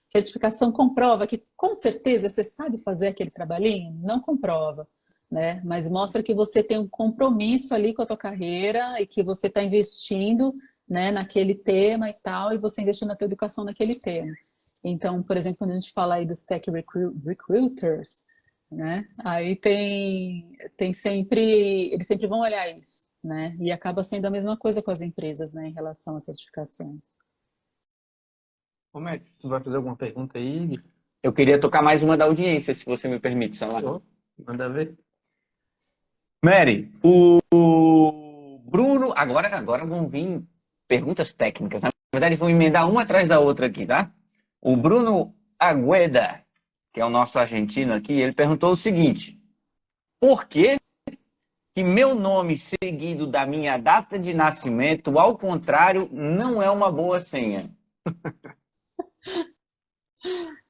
Certificação comprova que com certeza você sabe fazer aquele trabalhinho? Não comprova, né? Mas mostra que você tem um compromisso ali com a tua carreira e que você está investindo, né, naquele tema e tal, e você investiu na tua educação naquele tema. Então, por exemplo, quando a gente fala aí dos tech recruiters, né? Aí tem sempre, eles sempre vão olhar isso, né? E acaba sendo a mesma coisa com as empresas, né, em relação às certificações. como é que tu vai fazer alguma pergunta aí, Gui? eu queria tocar mais uma da audiência, se você me permite, só lá. Show? Manda ver. Mary, o Bruno, agora vão vir perguntas técnicas. Na verdade, vou emendar uma atrás da outra aqui, tá? O Bruno Agueda, que é o nosso argentino aqui, ele perguntou o seguinte: por que que meu nome seguido da minha data de nascimento, ao contrário, não é uma boa senha?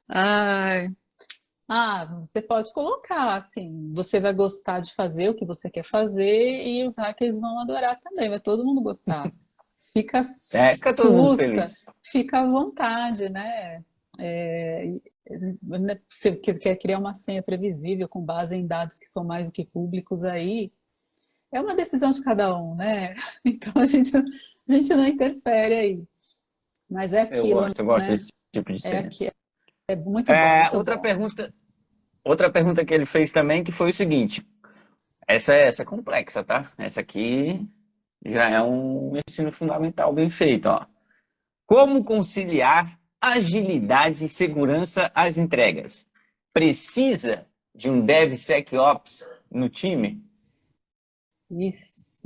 Ai, você pode colocar assim, você vai gostar de fazer o que você quer fazer e os hackers vão adorar também, vai todo mundo gostar. Fica Fica todo mundo sussa, feliz. fica à vontade, né? Você quer criar uma senha previsível com base em dados que são mais do que públicos aí, é uma decisão de cada um, né? Então a gente não interfere aí. Mas é aquilo, Eu gosto né? desse tipo de É senha. aqui, é muito bom, muito Outra bom. pergunta, outra pergunta que ele fez também, que foi o seguinte: essa é complexa, tá? Essa aqui já é um ensino fundamental bem feito, ó. Como conciliar agilidade e segurança às entregas? Precisa de um DevSecOps no time? Isso,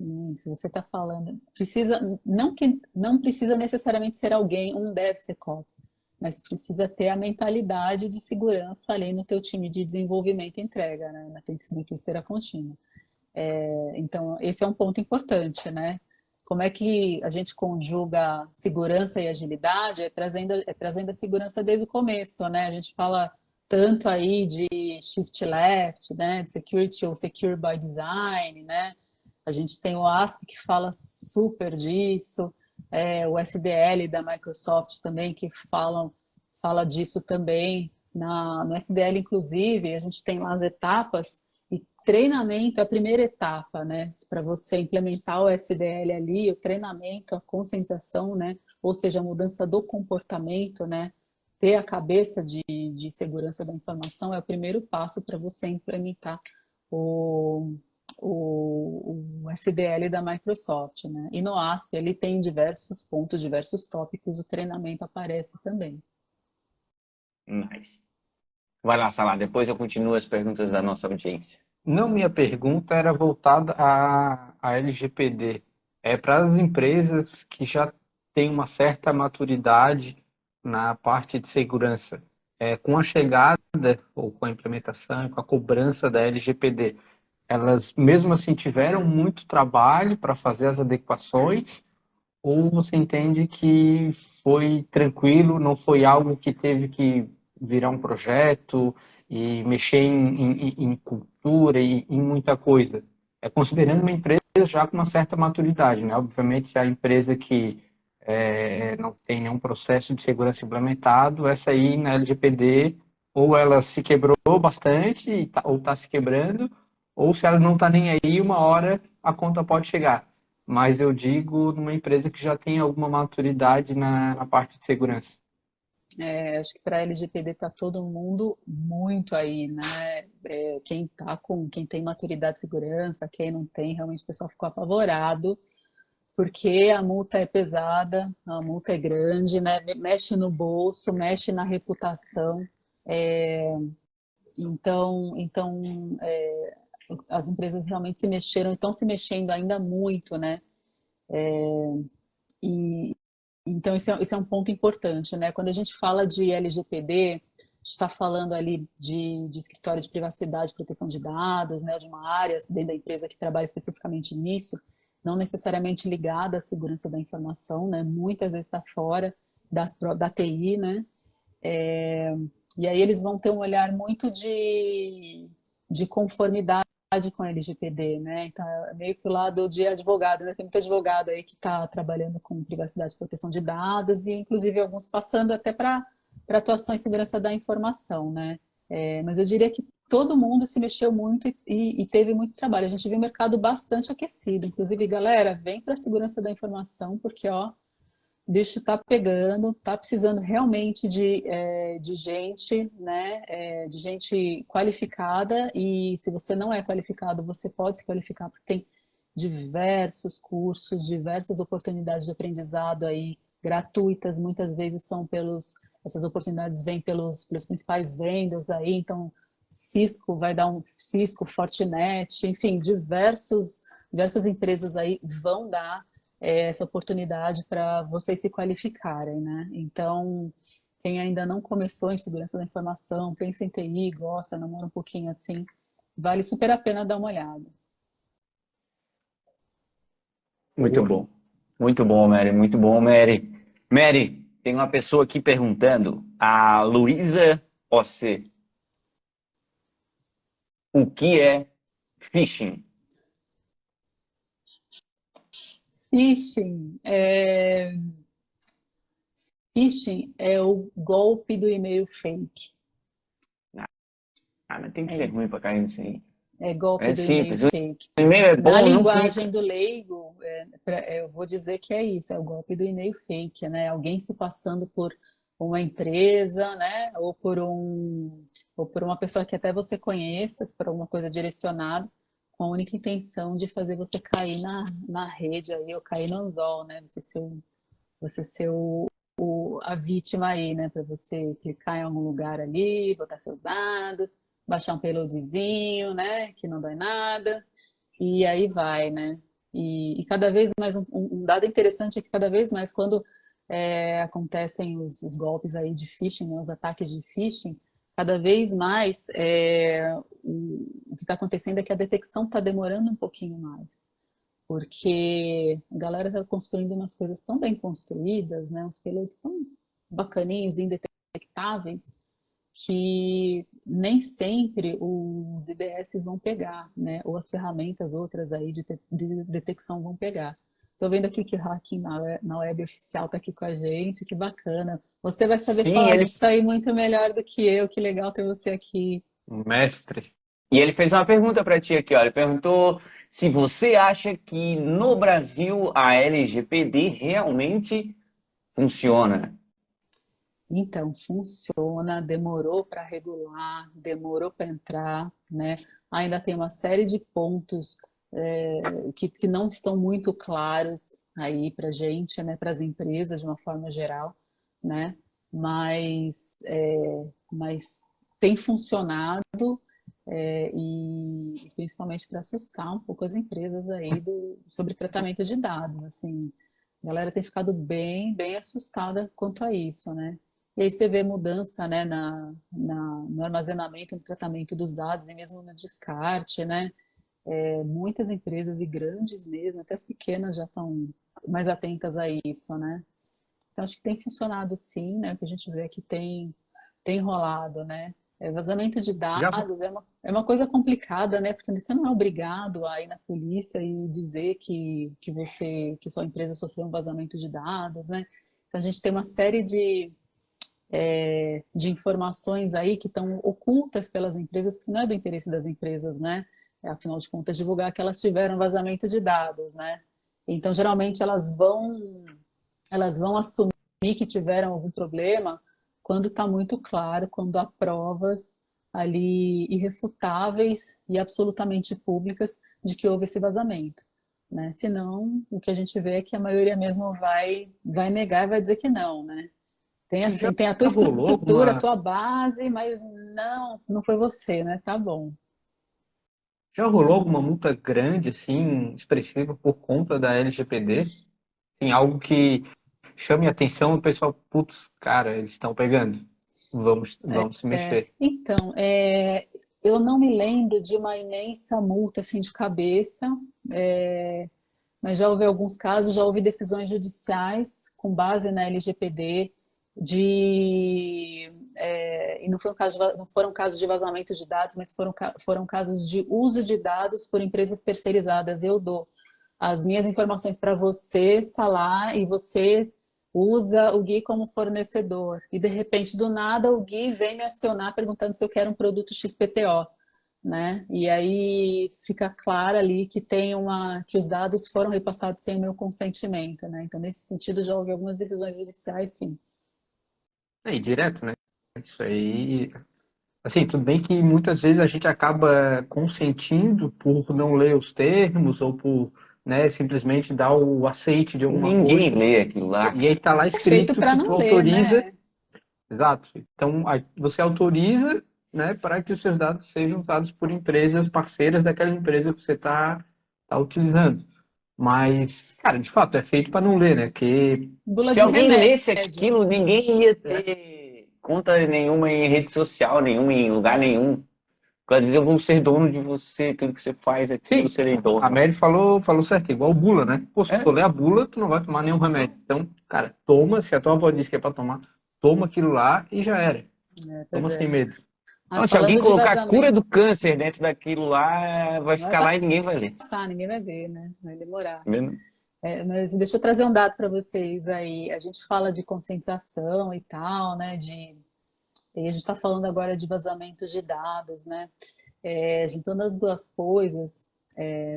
você está falando. Precisa, não que não precisa necessariamente ser alguém, um DevSecOps, mas precisa ter a mentalidade de segurança ali no teu time de desenvolvimento e entrega, né? Na tua esteira contínua. Então, esse é um ponto importante, né? Como é que a gente conjuga segurança e agilidade? É trazendo a segurança desde o começo, né? A gente fala tanto aí de shift left, né? De security ou secure by design, né? A gente tem o ASP que fala super disso, o SDL da Microsoft também que fala disso também. No SDL, inclusive, a gente tem lá as etapas e treinamento é a primeira etapa, né? Para você implementar o SDL ali, o treinamento, a conscientização, né? Ou seja, a mudança do comportamento, né? Ter a cabeça de segurança da informação é o primeiro passo para você implementar o, o SDL da Microsoft, né? E no ASP ele tem diversos pontos, diversos tópicos, o treinamento aparece também. Nice. Vai lá, Salah, depois eu continuo as perguntas da nossa audiência. Não, minha pergunta era voltada à LGPD. É para as empresas que já têm uma certa maturidade na parte de segurança. Com a chegada ou com a implementação e com a cobrança da LGPD, elas mesmo assim tiveram muito trabalho para fazer as adequações, ou você entende que foi tranquilo, não foi algo que teve que virar um projeto e mexer em cultura e em muita coisa? Considerando uma empresa já com uma certa maturidade, né? Obviamente, a empresa que não tem nenhum processo de segurança implementado, essa aí na LGPD, ou ela se quebrou bastante, ou está se quebrando, ou se ela não está nem aí, uma hora a conta pode chegar. Mas eu digo numa empresa que já tem alguma maturidade na parte de segurança. Acho que para a LGPD está todo mundo muito aí, né? Quem tem maturidade de segurança, quem não tem, realmente o pessoal ficou apavorado, porque a multa é pesada, a multa é grande, né? Mexe no bolso, mexe na reputação. Então, as empresas realmente se mexeram e estão se mexendo ainda muito, né? E então esse é um ponto importante, né? Quando a gente fala de LGPD, a gente está falando ali de escritório de privacidade e proteção de dados, né? De uma área dentro da empresa que trabalha especificamente nisso, não necessariamente ligada à segurança da informação, né? Muitas vezes está fora da TI, né? E aí eles vão ter um olhar muito de conformidade com a LGPD, né? Então, é meio que o lado de advogado, né? Tem muito advogado aí que está trabalhando com privacidade e proteção de dados e, inclusive, alguns passando até para atuação em segurança da informação, né? Mas eu diria que todo mundo se mexeu muito e teve muito trabalho. A gente viu o mercado bastante aquecido. Inclusive, galera, vem para a segurança da informação, porque, ó, o bicho tá pegando, tá precisando realmente de gente, né? De gente qualificada. E se você não é qualificado, você pode se qualificar, porque tem diversos cursos, diversas oportunidades de aprendizado aí gratuitas. Muitas vezes essas oportunidades vêm pelos principais vendors aí. Então, Cisco vai dar Cisco, Fortinet, enfim, diversas empresas aí vão dar essa oportunidade para vocês se qualificarem, né? Então, quem ainda não começou em segurança da informação, pensa em TI, gosta, namora um pouquinho assim, vale super a pena dar uma olhada. Muito bom. Muito bom, Mary. Muito bom, Mary. Mary, tem uma pessoa aqui perguntando, a Luísa OC, o que é phishing? Phishing é o golpe do e-mail fake. Mas tem que ser ruim pra cair nisso aí. É golpe É do e-mail simples. fake. O e-mail é bom, Na não linguagem clica. do leigo, eu vou dizer que é isso, é o golpe do e-mail fake, né? Alguém se passando por uma empresa, né? Ou por uma pessoa que até você conheça, por alguma coisa direcionada, com a única intenção de fazer você cair na rede aí, ou cair no anzol, né? Você ser a vítima aí, né? Para você clicar em algum lugar ali, botar seus dados, baixar um payloadzinho, né? Que não dói nada. E aí vai, né? E cada vez mais, um dado interessante é que cada vez mais quando acontecem os golpes aí de phishing, né, os ataques de phishing, cada vez mais o que está acontecendo é que a detecção está demorando um pouquinho mais. Porque a galera está construindo umas coisas tão bem construídas, né? Uns payloads tão bacaninhos, indetectáveis, que nem sempre os IDS vão pegar, né? Ou as ferramentas outras aí de detecção vão pegar. Estou vendo aqui que o Hacking na Web Oficial está aqui com a gente, que bacana. Você vai saber Sim, falar disso aí muito melhor do que eu, que legal ter você aqui. Mestre. E ele fez uma pergunta para ti aqui, ó. Ele perguntou se você acha que no Brasil a LGPD realmente funciona. Então, funciona, demorou para regular, demorou para entrar, né? Ainda tem uma série de pontos que não estão muito claros aí para a gente, né? Para as empresas de uma forma geral, né? Mas tem funcionado e principalmente para assustar um pouco as empresas aí sobre tratamento de dados, assim. A galera tem ficado bem assustada quanto a isso, né? E aí você vê mudança, né, no armazenamento, no tratamento dos dados e mesmo no descarte, né? Muitas empresas e grandes mesmo, até as pequenas já estão mais atentas a isso, né? Então acho que tem funcionado sim, né? O que a gente vê que tem rolado, né? Vazamento de Já, dados é uma coisa complicada, né? Porque você não é obrigado a ir na polícia e dizer que sua empresa sofreu um vazamento de dados, né? Então a gente tem uma série de informações aí que estão ocultas pelas empresas, porque não é do interesse das empresas, né? Afinal de contas, divulgar que elas tiveram vazamento de dados, né? Então, geralmente, elas vão assumir que tiveram algum problema quando está muito claro, quando há provas ali irrefutáveis e absolutamente públicas de que houve esse vazamento, né? Senão, o que a gente vê é que a maioria mesmo vai negar e vai dizer que não, né? Tem E já assim, tem a tua rolou estrutura, a alguma, tua base, mas não foi você, né? Tá bom. já rolou alguma multa grande, assim, expressiva por conta da LGPD? Tem algo que chame a atenção do pessoal, putz, cara, eles estão pegando. Vamos se mexer. Então, eu não me lembro de uma imensa multa assim de cabeça, é, mas já houve alguns casos, já houve decisões judiciais com base na LGPD e não foi um caso não foram casos de vazamento de dados, mas foram casos de uso de dados por empresas terceirizadas. Eu dou as minhas informações para você, Salah, e você usa o Gui como fornecedor. E de repente, do nada, o Gui vem me acionar perguntando se eu quero um produto XPTO, né? E aí fica claro ali que que os dados foram repassados sem o meu consentimento, né? Então, nesse sentido, já houve algumas decisões judiciais, sim. É, e direto, né? Isso aí. Assim, tudo bem que muitas vezes a gente acaba consentindo por não ler os termos ou por, né, simplesmente dar o aceite de alguma Ninguém coisa. lê aquilo lá. E aí tá lá É feito escrito para que tu não ler, autoriza. né? Exato. Então, você autoriza, né, para que os seus dados sejam usados por empresas parceiras daquela empresa que você tá utilizando. Mas, cara, de fato, é feito para não ler, né? Porque Bula Se de alguém lesse remédio. aquilo, ninguém ia é, ter conta nenhuma em rede social, nenhuma em lugar nenhum. Ela diz, eu vou ser dono de você, tudo que você faz aqui, eu sim, serei a dono. Mary falou certo, igual bula, né? Pô, se tu É, for ler a bula, tu não vai tomar nenhum remédio. Então, cara, toma, se a tua avó diz que é para tomar, toma aquilo lá e já era. Pois Toma sem é. medo. Ah, então, se alguém falando de colocar a cura vazamento, do câncer dentro daquilo lá, vai não vai ficar lá e ninguém vai ler. passar, ninguém vai ver, né? Vai demorar. Tá vendo? Mas deixa eu trazer um dado para vocês aí. A gente fala de conscientização e tal, né? E a gente está falando agora de vazamentos de dados, né? Juntando as duas coisas,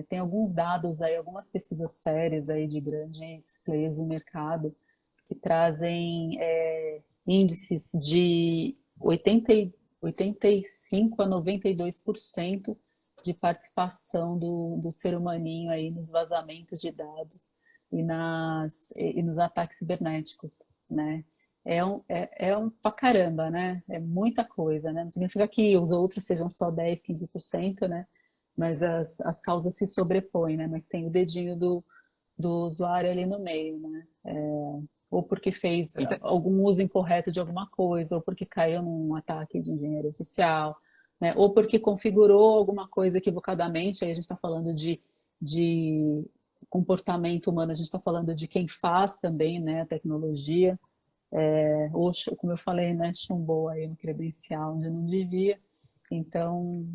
tem alguns dados aí, algumas pesquisas sérias aí de grandes players do mercado que trazem índices de 85 a 92% de participação do ser humaninho aí nos vazamentos de dados e nos ataques cibernéticos, né? É um pra caramba, né? É muita coisa, né? Não significa que os outros sejam só 10, 15%, né? Mas as causas se sobrepõem, né? Mas tem o dedinho do usuário ali no meio, né? Ou porque fez algum uso incorreto de alguma coisa, ou porque caiu num ataque de engenharia social, né? Ou porque configurou alguma coisa equivocadamente, aí a gente está falando de comportamento humano, a gente está falando de quem faz também, né, a tecnologia, ou, como eu falei, né, chumbou aí no credencial onde não devia. Então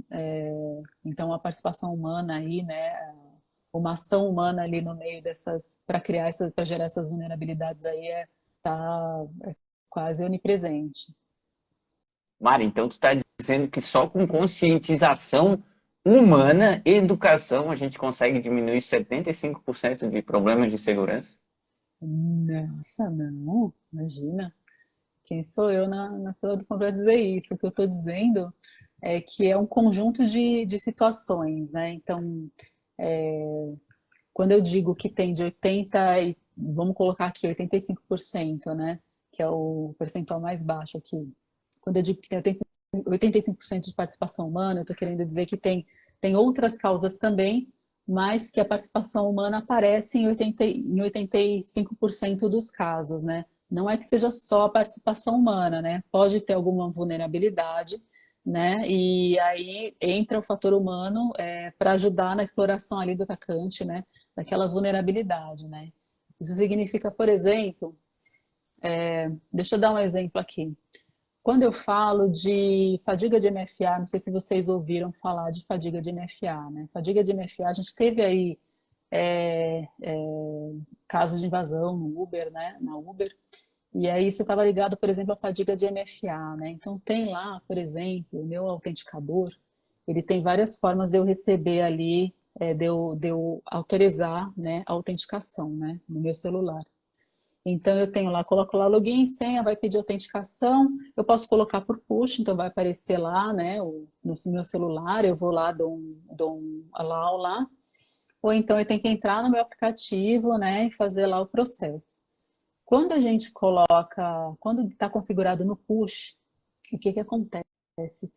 a participação humana aí, né, uma ação humana ali no meio dessas, para gerar essas vulnerabilidades aí é quase onipresente. Mari, então tu está dizendo que só com conscientização humana e educação a gente consegue diminuir 75% de problemas de segurança? Nossa, não, imagina. Quem sou eu na fila do pão para dizer isso? O que eu estou dizendo é que é um conjunto de situações, né? Então, quando eu digo que tem de 80, vamos colocar aqui 85%, né? Que é o percentual mais baixo aqui. Quando eu digo que tem 85% de participação humana, eu estou querendo dizer que tem outras causas também, mas que a participação humana aparece em 85% dos casos, né? Não é que seja só a participação humana, né? Pode ter alguma vulnerabilidade, né? E aí entra o fator humano para ajudar na exploração ali do atacante, né? Daquela vulnerabilidade, né? Isso significa, por exemplo, deixa eu dar um exemplo aqui. Quando eu falo de fadiga de MFA, não sei se vocês ouviram falar de fadiga de MFA, né? Fadiga de MFA, a gente teve aí casos de invasão no Uber, né? Na Uber, e aí isso estava ligado, por exemplo, à fadiga de MFA, né? Então tem lá, por exemplo, o meu autenticador, ele tem várias formas de eu receber ali, de eu autorizar, né, a autenticação, né, no meu celular. Então eu tenho lá, coloco lá login, senha, vai pedir autenticação, eu posso colocar por push, então vai aparecer lá, né, no meu celular, eu vou lá, dou um allow lá, ou então eu tenho que entrar no meu aplicativo, né, e fazer lá o processo. Quando a gente coloca, quando está configurado no push, o que que acontece?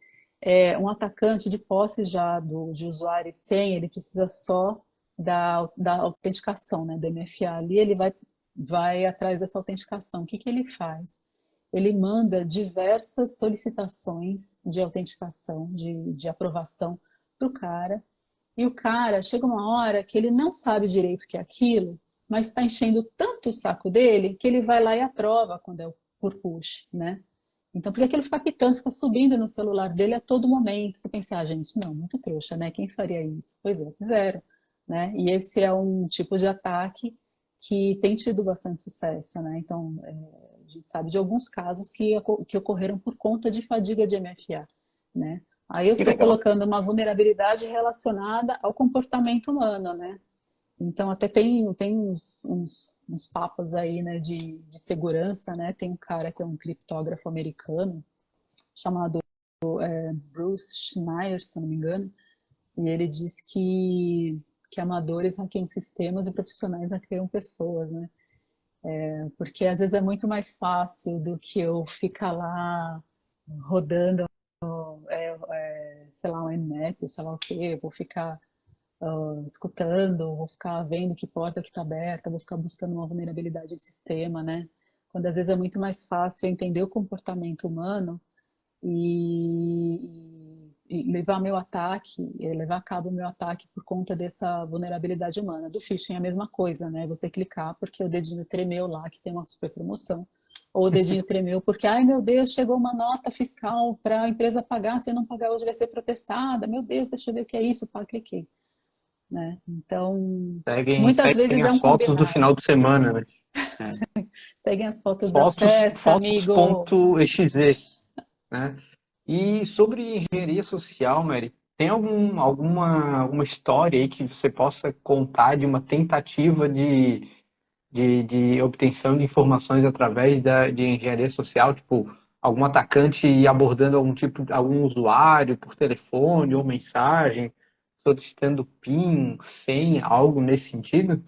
Um atacante de posse já de usuário e senha, ele precisa só da autenticação, né, do MFA ali, ele vai atrás dessa autenticação. O que que ele faz? Ele manda diversas solicitações de autenticação, de aprovação para o cara, e o cara chega uma hora que ele não sabe direito o que é aquilo, mas está enchendo tanto o saco dele que ele vai lá e aprova quando é por push, né? Então, porque aquilo fica pitando, fica subindo no celular dele a todo momento. Você pensa, gente, não, muito trouxa, né? Quem faria isso? Pois é, fizeram, né? E esse é um tipo de ataque que tem tido bastante sucesso, né? Então, a gente sabe de alguns casos que ocorreram por conta de fadiga de MFA, né? Aí eu Que estou legal. colocando uma vulnerabilidade relacionada ao comportamento humano, né? Então, até tem uns papas aí, né, de segurança, né? Tem um cara que é um criptógrafo americano, chamado Bruce Schneier, se não me engano, e ele diz que amadores hackeiam sistemas e profissionais hackeiam pessoas, né? Porque às vezes é muito mais fácil do que eu ficar lá rodando, sei lá, um Nmap, sei lá o quê, eu vou ficar escutando, vou ficar vendo que porta que está aberta, vou ficar buscando uma vulnerabilidade em sistema, né? Quando às vezes é muito mais fácil eu entender o comportamento humano e levar meu ataque, levar a cabo o meu ataque por conta dessa vulnerabilidade humana. Do phishing é a mesma coisa, né? Você clicar porque o dedinho tremeu lá, que tem uma super promoção. Ou o dedinho tremeu porque, ai meu Deus, chegou uma nota fiscal para a empresa pagar, se eu não pagar hoje vai ser protestada. Meu Deus, deixa eu ver o que é isso. Pá, cliquei. Né? Então, muitas Seguem vezes é as um fotos do combinado. final de semana, né? É. Seguem as fotos da Fotos, festa, amigo. fotos.exe, né? E sobre engenharia social, Mary, tem alguma história aí que você possa contar de uma tentativa de obtenção de informações através de engenharia social, tipo, algum atacante abordando algum usuário por telefone ou mensagem, solicitando PIN, senha, algo nesse sentido?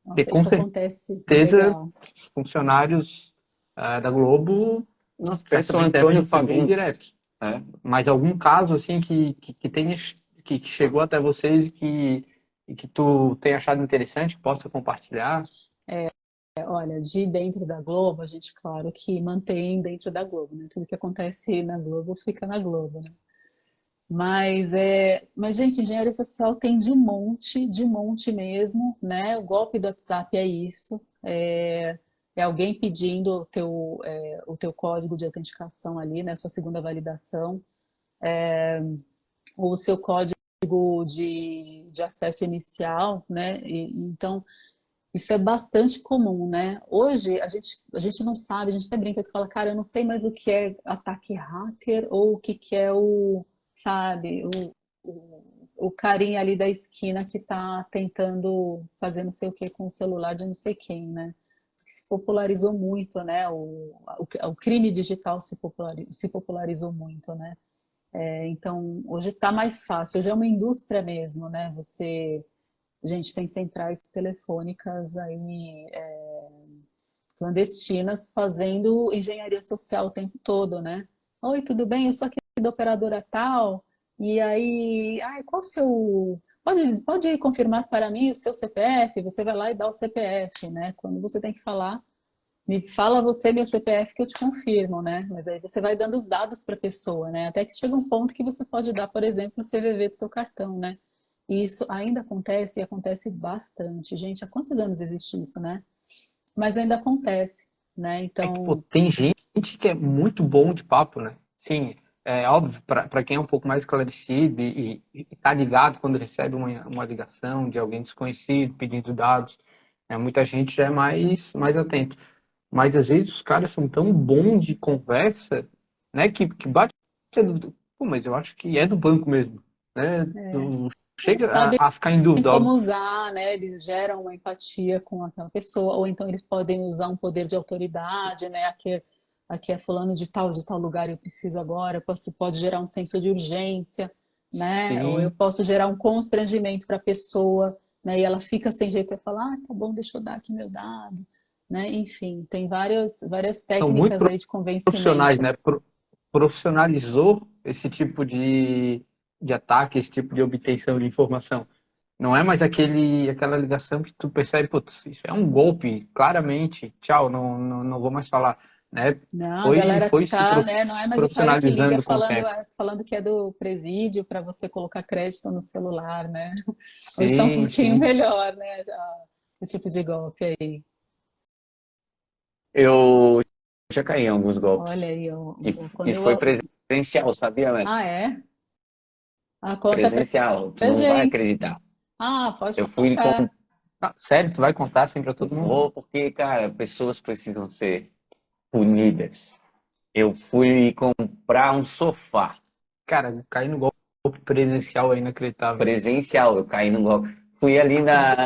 Porque Nossa, com isso acontece certeza legal. os funcionários da Globo Nossa, pensa o certamente devem Antônio receber Fagundes. direto. É. Mas algum caso assim que tenha que chegou até vocês e que tu tenha achado interessante, que possa compartilhar? Olha, de dentro da Globo, a gente, claro, que mantém dentro da Globo, né? Tudo que acontece na Globo fica na Globo, né? Mas gente, engenharia social tem de monte mesmo, né? O golpe do WhatsApp é isso, é alguém pedindo o teu código de autenticação ali, né? Sua segunda validação, ou o seu código de acesso inicial, né? Então, isso é bastante comum, né? Hoje a gente não sabe, a gente até brinca que fala, cara, eu não sei mais o que é ataque hacker ou o que que é sabe, o carinha ali da esquina que está tentando fazer não sei o que com o celular de não sei quem, né? Porque se popularizou muito, né? O crime digital se popularizou muito, né? Então, hoje está mais fácil, hoje é uma indústria mesmo, né? Gente, tem centrais telefônicas aí clandestinas fazendo engenharia social o tempo todo, né? Oi, tudo bem? Eu sou aqui da operadora tal, e aí, ai, qual o seu. Pode confirmar para mim o seu CPF? Você vai lá e dá o CPF, né? Quando você tem que falar, me fala você meu CPF que eu te confirmo, né? Mas aí você vai dando os dados para a pessoa, né? Até que chega um ponto que você pode dar, por exemplo, o CVV do seu cartão, né? E isso ainda acontece e acontece bastante. Gente, há quantos anos existe isso, né? Mas ainda acontece, né? É que, pô, Então, tem gente que é muito bom de papo, né? Sim, é óbvio, para quem é um pouco mais esclarecido e tá ligado quando recebe uma ligação de alguém desconhecido pedindo dados, né? Muita gente já é mais atento. Mas às vezes os caras são tão bons de conversa, né? Que bate a dúvida. Pô, mas eu acho que é do banco mesmo, né? é, Eles chega sabem a ficar em dúvida, como óbvio. usar, né? Eles geram uma empatia com aquela pessoa, ou então eles podem usar um poder de autoridade, né? Aqui é fulano de tal lugar, eu preciso agora. Pode gerar um senso de urgência, né? Ou eu Sim. posso gerar um constrangimento para a pessoa, né? E ela fica sem jeito de falar, tá bom, deixa eu dar aqui meu dado, né? Enfim, tem várias São muito técnicas aí de profissionais, convencimento. né? Profissionalizou esse tipo de ataque, esse tipo de obtenção de informação. Não é mais aquela ligação que tu percebe, putz, isso é um golpe, claramente, tchau, não vou mais falar, né? Não, a Foi, galera foi se tá, né? Não é mais o cara que liga profissionalizando com o falando, tempo. falando que é do presídio para você colocar crédito no celular, né? Hoje está um Sim, pouquinho sim. melhor, né? Esse tipo de golpe aí. Eu já caí em alguns golpes. Olha aí, quando E foi eu. presencial, sabia, velho? Ah, é? Ah, conta Presencial, tu pra não vai gente. acreditar. Ah, pode Eu fui com. contar. Ah, sério, tu vai contar assim pra todo mundo? Vou porque, cara, pessoas precisam ser punidas. Eu fui comprar um sofá Cara, cair no golpe presencial é inacreditável. presencial. Eu caí no golpe. Fui ali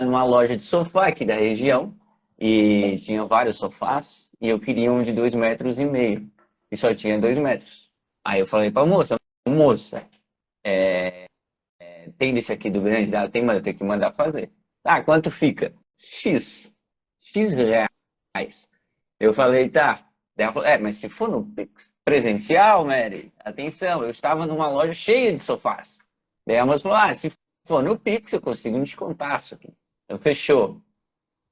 numa loja de sofá aqui da região e tinha vários sofás e eu queria um de 2,5 metros e só tinha 2 metros. Aí eu falei pra moça, moça, tem desse aqui do grande dela? Tem, mas eu tenho que mandar fazer. Ah, quanto fica? X reais. Eu falei, tá. Daí ela falou, mas se for no Pix presencial, Mary, atenção, eu estava numa loja cheia de sofás. Daí a moça falou, se for no Pix eu consigo um descontaço aqui. Então fechou.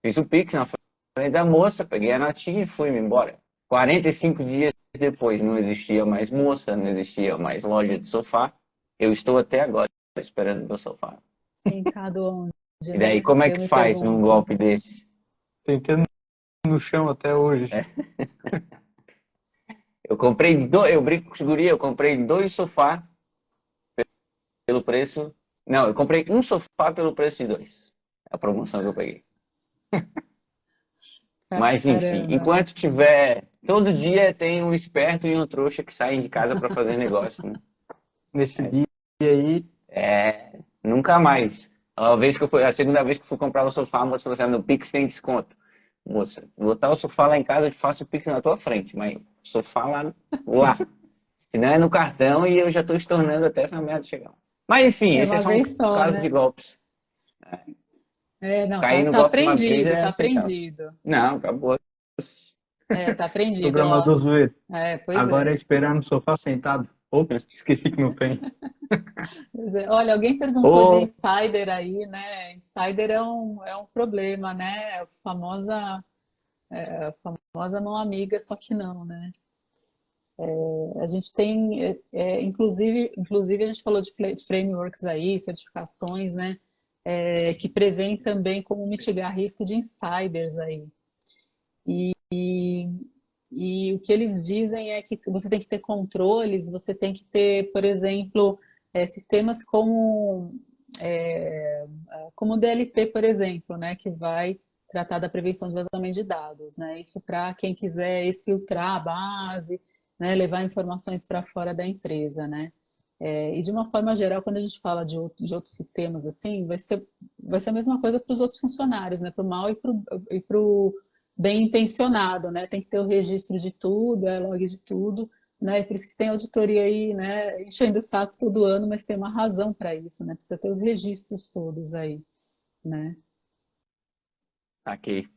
Fiz o Pix na frente da moça, peguei a notinha e fui-me embora. 45 dias depois não existia mais moça, não existia mais loja de sofá. Eu estou até agora esperando meu sofá. Sentado onde, E daí, né? como é Eu que me faz num pergunto. golpe desse? Tentando no chão até hoje. Eu comprei eu brinco com os guri, eu comprei 2 sofás pelo preço. Não, eu comprei um sofá pelo preço de 2. É a promoção que eu peguei. Mas enfim, Caramba. enquanto tiver. Todo dia tem um esperto e um trouxa que saem de casa para fazer negócio, né? Nesse dia aí, Nunca mais. A segunda vez que eu fui comprar o sofá, a moça falou assim: no Pix tem desconto. Moça, vou botar o sofá lá em casa, eu te faço o Pix na tua frente, mas o sofá lá. Se não é no cartão e eu já estou estornando até essa merda chegar. Mas enfim, É esse é uma só um vez só, caso de né? golpes. É, não, Cair no tá golpe uma vez aprendido, é tá aceitável. aprendido. Não, acabou. É, tá aprendido, ó. programador zoeiro. Pois Agora é é. esperar no sofá sentado. Ops, esqueci que não tem. Pois é. Olha, alguém perguntou de Ô, insider aí, né? Insider é um problema, né? A famosa não amiga, só que não, né? A gente tem, inclusive a gente falou de frameworks aí, certificações, né? Que prevêem também como mitigar risco de insiders aí. E o que eles dizem é que você tem que ter controles, você tem que ter, por exemplo, sistemas como o DLP, por exemplo, né, que vai tratar da prevenção de vazamento de dados, né? Isso para quem quiser exfiltrar a base, né, levar informações para fora da empresa, né? E de uma forma geral, quando a gente fala de outros sistemas assim, vai ser a mesma coisa para os outros funcionários, né? Para o mal e para o bem intencionado, né? Tem que ter o registro de tudo, log de tudo, né? Por isso que tem auditoria aí, né? Enchendo o saco todo ano, mas tem uma razão para isso, né? Precisa ter os registros todos aí, né? aqui.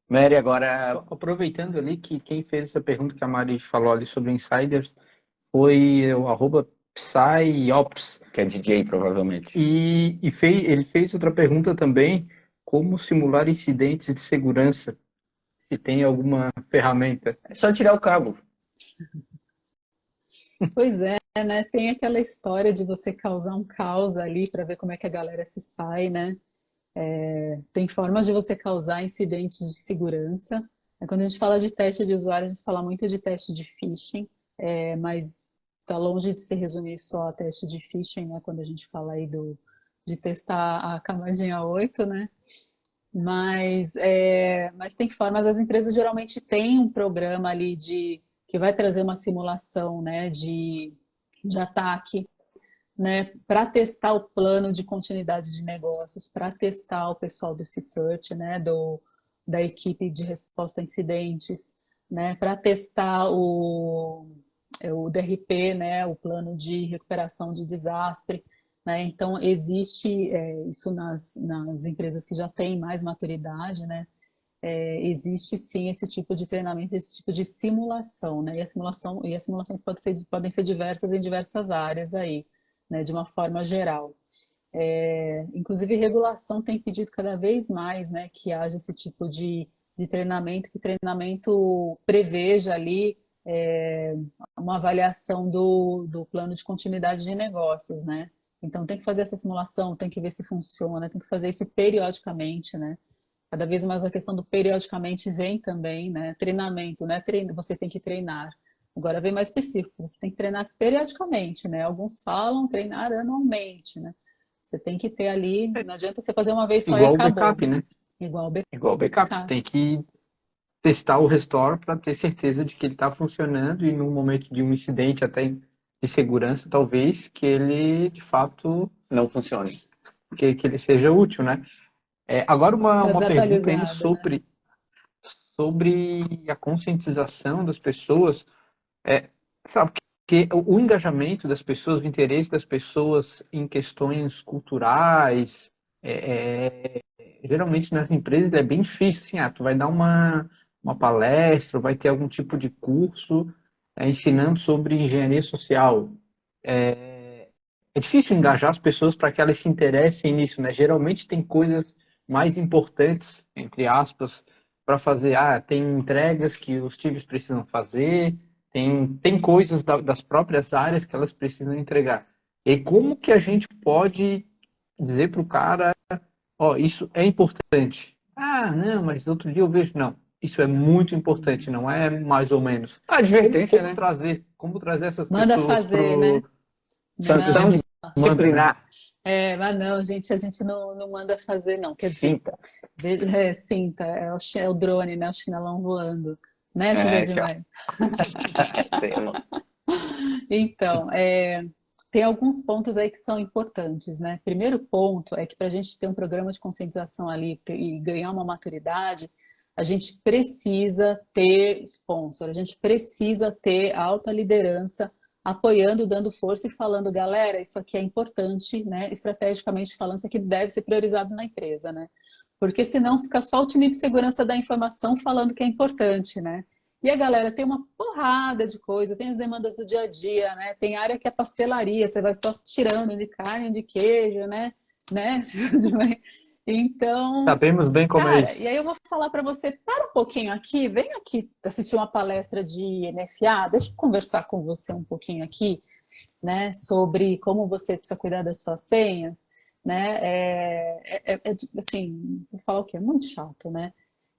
Mary, agora Só aproveitando ali que quem fez essa pergunta que a Mari falou ali sobre insiders foi o @psyops. que é DJ, provavelmente. Ele fez outra pergunta também, como simular incidentes de segurança, se tem alguma ferramenta. É só tirar o cabo. Pois é, né? Tem aquela história de você causar um caos ali para ver como é que a galera se sai, né? Tem formas de você causar incidentes de segurança. Quando a gente fala de teste de usuário, a gente fala muito de teste de phishing, mas está longe de se resumir só a teste de phishing, né? Quando a gente fala aí de testar a camadinha 8, né? Mas tem formas, as empresas geralmente têm um programa ali que vai trazer uma simulação, né, de ataque, né, para testar o plano de continuidade de negócios, para testar o pessoal do C-Search, né, da equipe de resposta a incidentes, né, para testar o DRP, né, o plano de recuperação de desastre, né? Então, existe isso nas empresas que já têm mais maturidade, né? Existe sim esse tipo de treinamento, esse tipo de simulação, né? E as simulações podem ser diversas em diversas áreas aí, né? De uma forma geral. Inclusive, regulação tem pedido cada vez mais, né, que haja esse tipo de treinamento, que o treinamento preveja ali uma avaliação do plano de continuidade de negócios, né? Então, tem que fazer essa simulação, tem que ver se funciona, tem que fazer isso periodicamente, né? Cada vez mais a questão do periodicamente vem também, né? Treinamento, né? Você tem que treinar. Agora vem mais específico, você tem que treinar periodicamente, né? Alguns falam treinar anualmente, né? Você tem que ter ali, não adianta você fazer uma vez só e Igual o acabou. backup, né? Igual o Igual o backup. backup. Tem que testar o restore para ter certeza de que ele está funcionando e no momento de um incidente até de segurança, talvez, que ele, de fato, Não funciona. que ele seja útil, né? Agora Tá uma pergunta ainda desatualizado, né? sobre a conscientização das pessoas. Sabe, que o engajamento das pessoas, o interesse das pessoas em questões culturais, geralmente nas empresas é bem difícil, assim, tu vai dar uma palestra, vai ter algum tipo de curso ensinando sobre engenharia social. É difícil engajar as pessoas para que elas se interessem nisso, né? Geralmente tem coisas mais importantes, entre aspas, para fazer. Tem entregas que os times precisam fazer, tem coisas das próprias áreas que elas precisam entregar. E como que a gente pode dizer para o cara, isso é importante? Não, mas outro dia eu vejo. Não, isso é muito importante, não é mais ou menos. A advertência, Como né? trazer essas Manda pessoas fazer, né? Sanção Não, manda, né? disciplinar. mas não, gente, a gente não manda fazer, não. Quer dizer, Sinta. sinta, é o drone, né? O chinelão voando. Né, Cida Aqui, ó. demais? Sei, mano. Então, tem alguns pontos aí que são importantes, né? Primeiro ponto é que para a gente ter um programa de conscientização ali e ganhar uma maturidade, a gente precisa ter sponsor, a gente precisa ter alta liderança apoiando, dando força e falando, galera, isso aqui é importante, né? Estrategicamente falando, isso aqui deve ser priorizado na empresa, né? Porque senão fica só o time de segurança da informação falando que é importante, né? E a galera tem uma porrada de coisa, tem as demandas do dia a dia, né? Tem área que é pastelaria, você vai só tirando de carne, de queijo, né? Então, Sabemos bem como é cara, isso. e aí eu vou falar para você, para um pouquinho aqui, vem aqui assistir uma palestra de NFA, deixa eu conversar com você um pouquinho aqui, né? Sobre como você precisa cuidar das suas senhas, né? Assim, vou falar o quê? É muito chato, né?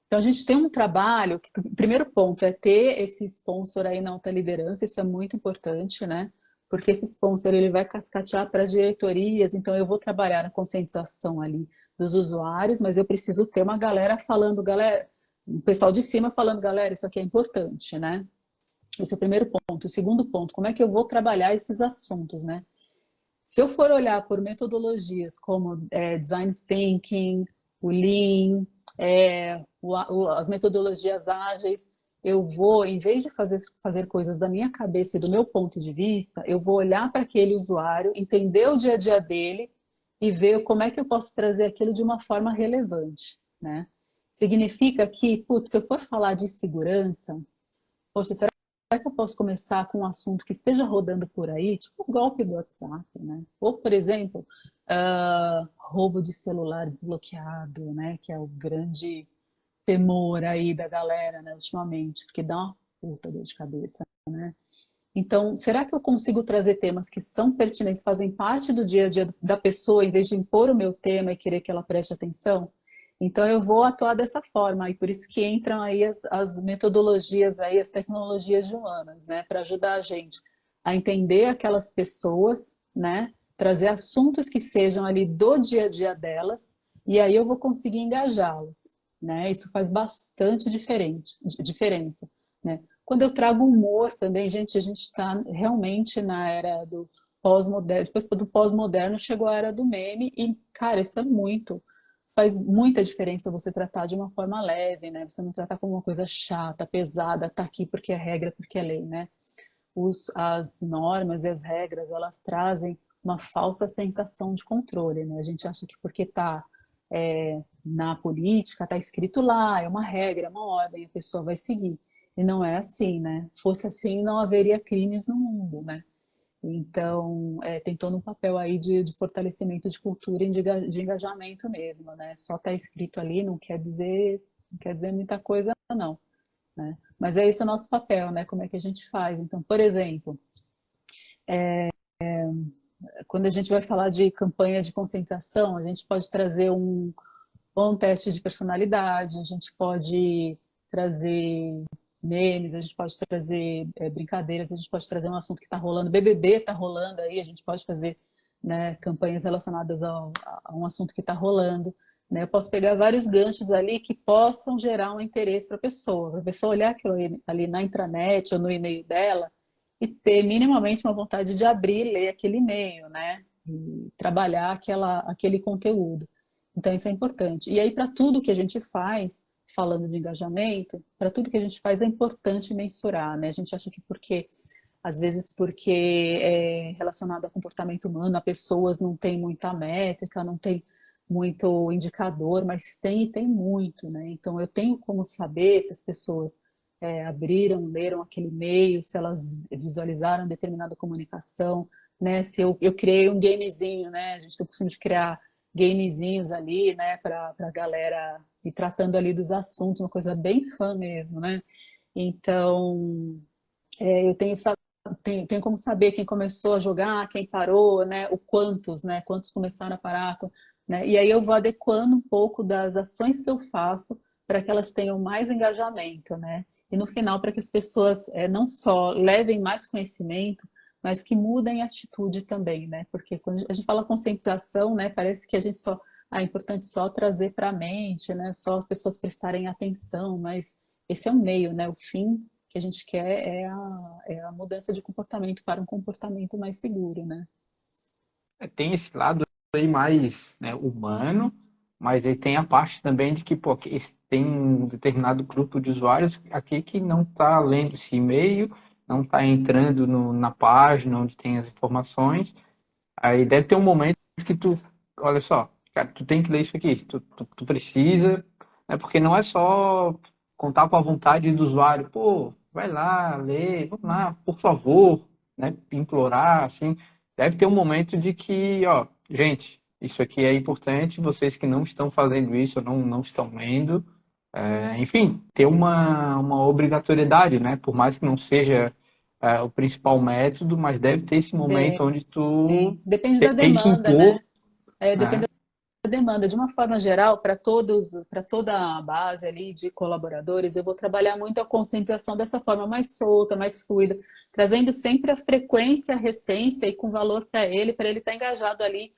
Então, a gente tem um trabalho, que, o primeiro ponto é ter esse sponsor aí na alta liderança, isso é muito importante, né? Porque esse sponsor ele vai cascatear para as diretorias, então eu vou trabalhar na conscientização ali dos usuários, mas eu preciso ter uma galera falando, galera, o pessoal de cima falando, galera, isso aqui é importante, né? Esse é o primeiro ponto. O segundo ponto, como é que eu vou trabalhar esses assuntos, né? Se eu for olhar por metodologias como Design Thinking, o Lean, as metodologias ágeis, eu vou, em vez de fazer coisas da minha cabeça e do meu ponto de vista, eu vou olhar para aquele usuário, entender o dia a dia dele e ver como é que eu posso trazer aquilo de uma forma relevante, né? Significa que, putz, se eu for falar de segurança, poxa, será que eu posso começar com um assunto que esteja rodando por aí, tipo o golpe do WhatsApp, né? Ou, por exemplo, roubo de celular desbloqueado, né? Que é o grande temor aí da galera, né, ultimamente, porque dá uma puta dor de cabeça, né? Então, será que eu consigo trazer temas que são pertinentes, fazem parte do dia a dia da pessoa, em vez de impor o meu tema e querer que ela preste atenção? Então, eu vou atuar dessa forma, e por isso que entram aí as metodologias, aí, as tecnologias humanas, né, para ajudar a gente a entender aquelas pessoas, né, trazer assuntos que sejam ali do dia a dia delas, e aí eu vou conseguir engajá-las, né? Isso faz bastante diferença, né? Quando eu trago humor também, gente, a gente está realmente na era pós-moderno, depois do pós-moderno chegou a era do meme e, cara, isso faz muita diferença você tratar de uma forma leve, né? Você não tratar como uma coisa chata, pesada, tá aqui porque é regra, porque é lei, né? As normas e as regras, elas trazem uma falsa sensação de controle, né? A gente acha que porque tá na política, tá escrito lá, é uma regra, é uma ordem, a pessoa vai seguir. E não é assim, né? Fosse assim, não haveria crimes no mundo, né? Então, tem todo um papel aí de fortalecimento de cultura e de engajamento mesmo, né? Só tá escrito ali não quer dizer muita coisa, não, né? Mas é esse o nosso papel, né? Como é que a gente faz? Então, por exemplo, quando a gente vai falar de campanha de conscientização, a gente pode trazer um teste de personalidade, a gente pode trazer memes, a gente pode trazer brincadeiras, a gente pode trazer um assunto que está rolando, BBB está rolando aí, a gente pode fazer, né, campanhas relacionadas a um assunto que está rolando, né? Eu posso pegar vários ganchos ali que possam gerar um interesse para a pessoa olhar aquilo ali na intranet ou no e-mail dela e ter minimamente uma vontade de abrir e ler aquele e-mail, né? E trabalhar aquele conteúdo. Então, isso é importante. E aí, para tudo que a gente faz, falando de engajamento, para tudo que a gente faz é importante mensurar, né? A gente acha que às vezes porque é relacionado a comportamento humano, a pessoas não tem muita métrica, não tem muito indicador, mas tem e tem muito, né? Então, eu tenho como saber se as pessoas abriram, leram aquele e-mail, se elas visualizaram determinada comunicação, né? Se eu criei um gamezinho, né? A gente tem o costume de criar gamezinhos ali, né, para a galera ir tratando ali dos assuntos, uma coisa bem fã mesmo, né? Então, eu tenho como saber quem começou a jogar, quem parou, né, né, quantos começaram a parar, né? E aí eu vou adequando um pouco das ações que eu faço para que elas tenham mais engajamento, né? E no final, para que as pessoas não só levem mais conhecimento, mas que mudem a atitude também, né? Porque quando a gente fala conscientização, né, parece que a gente é importante só trazer para a mente, né? Só as pessoas prestarem atenção, mas esse é um meio, né? O fim que a gente quer é a mudança de comportamento para um comportamento mais seguro, né? Tem esse lado aí mais, né, humano, mas aí tem a parte também de que, pô, tem um determinado grupo de usuários aqui que não está lendo esse e-mail, não está entrando na página onde tem as informações. Aí deve ter um momento que olha só, cara, tu tem que ler isso aqui, tu precisa, né, porque não é só contar com a vontade do usuário, pô, vai lá, lê, vamos lá, por favor, né, implorar, assim. Deve ter um momento de que, ó, gente, isso aqui é importante, vocês que não estão fazendo isso, não estão lendo, enfim, ter uma obrigatoriedade, né, por mais que não seja o principal método, mas deve ter esse momento onde tu Depende da tem que demanda, impor, né? Depende né? da demanda. De uma forma geral, para toda a base ali de colaboradores, eu vou trabalhar muito a conscientização dessa forma mais solta, mais fluida, trazendo sempre a frequência, a recência e com valor para ele estar engajado ali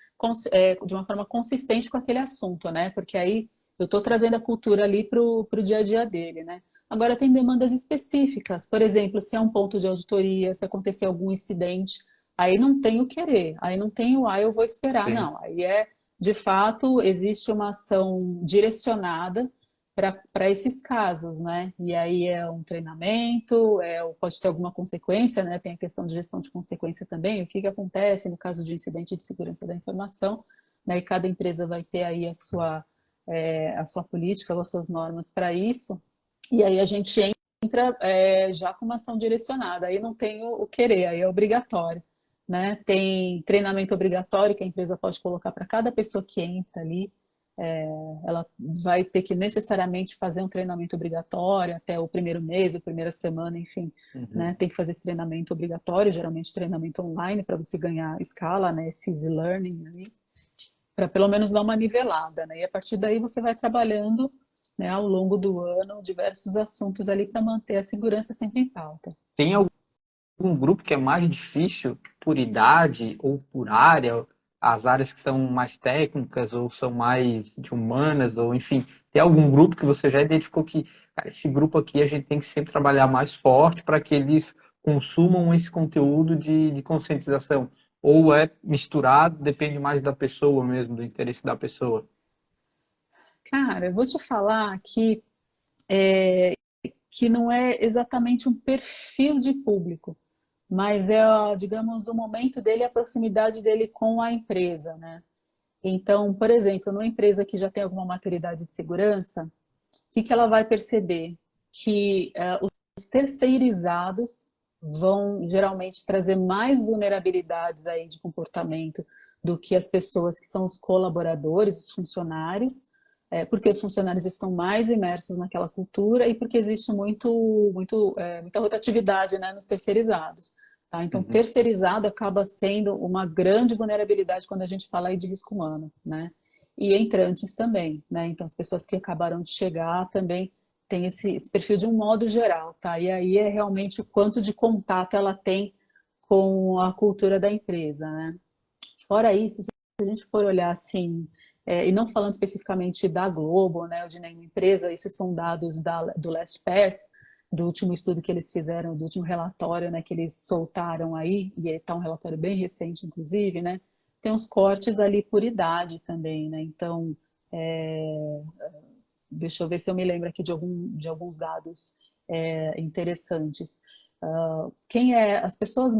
de uma forma consistente com aquele assunto, né? Porque aí eu estou trazendo a cultura ali para o dia a dia dele, né? Agora tem demandas específicas, por exemplo, se é um ponto de auditoria, se acontecer algum incidente, aí não tem o querer, aí não tem o eu vou esperar, Sim. não. Aí de fato, existe uma ação direcionada para esses casos, né? E aí é um treinamento, pode ter alguma consequência, né? Tem a questão de gestão de consequência também, o que acontece no caso de incidente de segurança da informação, né? E cada empresa vai ter aí a sua política, as suas normas para isso, e aí a gente entra já com uma ação direcionada, aí não tem o querer, aí é obrigatório, né? Tem treinamento obrigatório que a empresa pode colocar para cada pessoa que entra ali, ela vai ter que necessariamente fazer um treinamento obrigatório até o primeiro mês, a primeira semana, enfim, né? Tem que fazer esse treinamento obrigatório, geralmente treinamento online, para você ganhar escala, né? Esse easy learning ali, para pelo menos dar uma nivelada, né? E a partir daí você vai trabalhando, né, ao longo do ano, diversos assuntos ali para manter a segurança sempre em pauta. Tem algum grupo que é mais difícil por idade ou por área, as áreas que são mais técnicas ou são mais de humanas, ou enfim, tem algum grupo que você já identificou que, cara, esse grupo aqui a gente tem que sempre trabalhar mais forte para que eles consumam esse conteúdo de conscientização? Ou é misturado, depende mais da pessoa mesmo, do interesse da pessoa? Cara, eu vou te falar que não é exatamente um perfil de público, mas é, ó, digamos, o momento dele, a proximidade dele com a empresa, né? Então, por exemplo, numa empresa que já tem alguma maturidade de segurança, o que que ela vai perceber? Que os terceirizados vão geralmente trazer mais vulnerabilidades aí de comportamento do que as pessoas que são os colaboradores, os funcionários, porque os funcionários estão mais imersos naquela cultura e porque existe muita rotatividade, né, nos terceirizados. Tá? Então, Uhum. terceirizado acaba sendo uma grande vulnerabilidade quando a gente fala aí de risco humano, né? E entrantes também, né? Então, as pessoas que acabaram de chegar também têm esse perfil de um modo geral, tá? E aí é realmente o quanto de contato ela tem com a cultura da empresa, né? Fora isso, se a gente for olhar assim, e não falando especificamente da Globo, né, ou de nenhuma empresa, esses são dados do LastPass, do último estudo que eles fizeram, do último relatório, né, que eles soltaram aí, e está um relatório bem recente, inclusive, né, tem uns cortes ali por idade também, né, então, deixa eu ver se eu me lembro aqui de alguns dados interessantes. As pessoas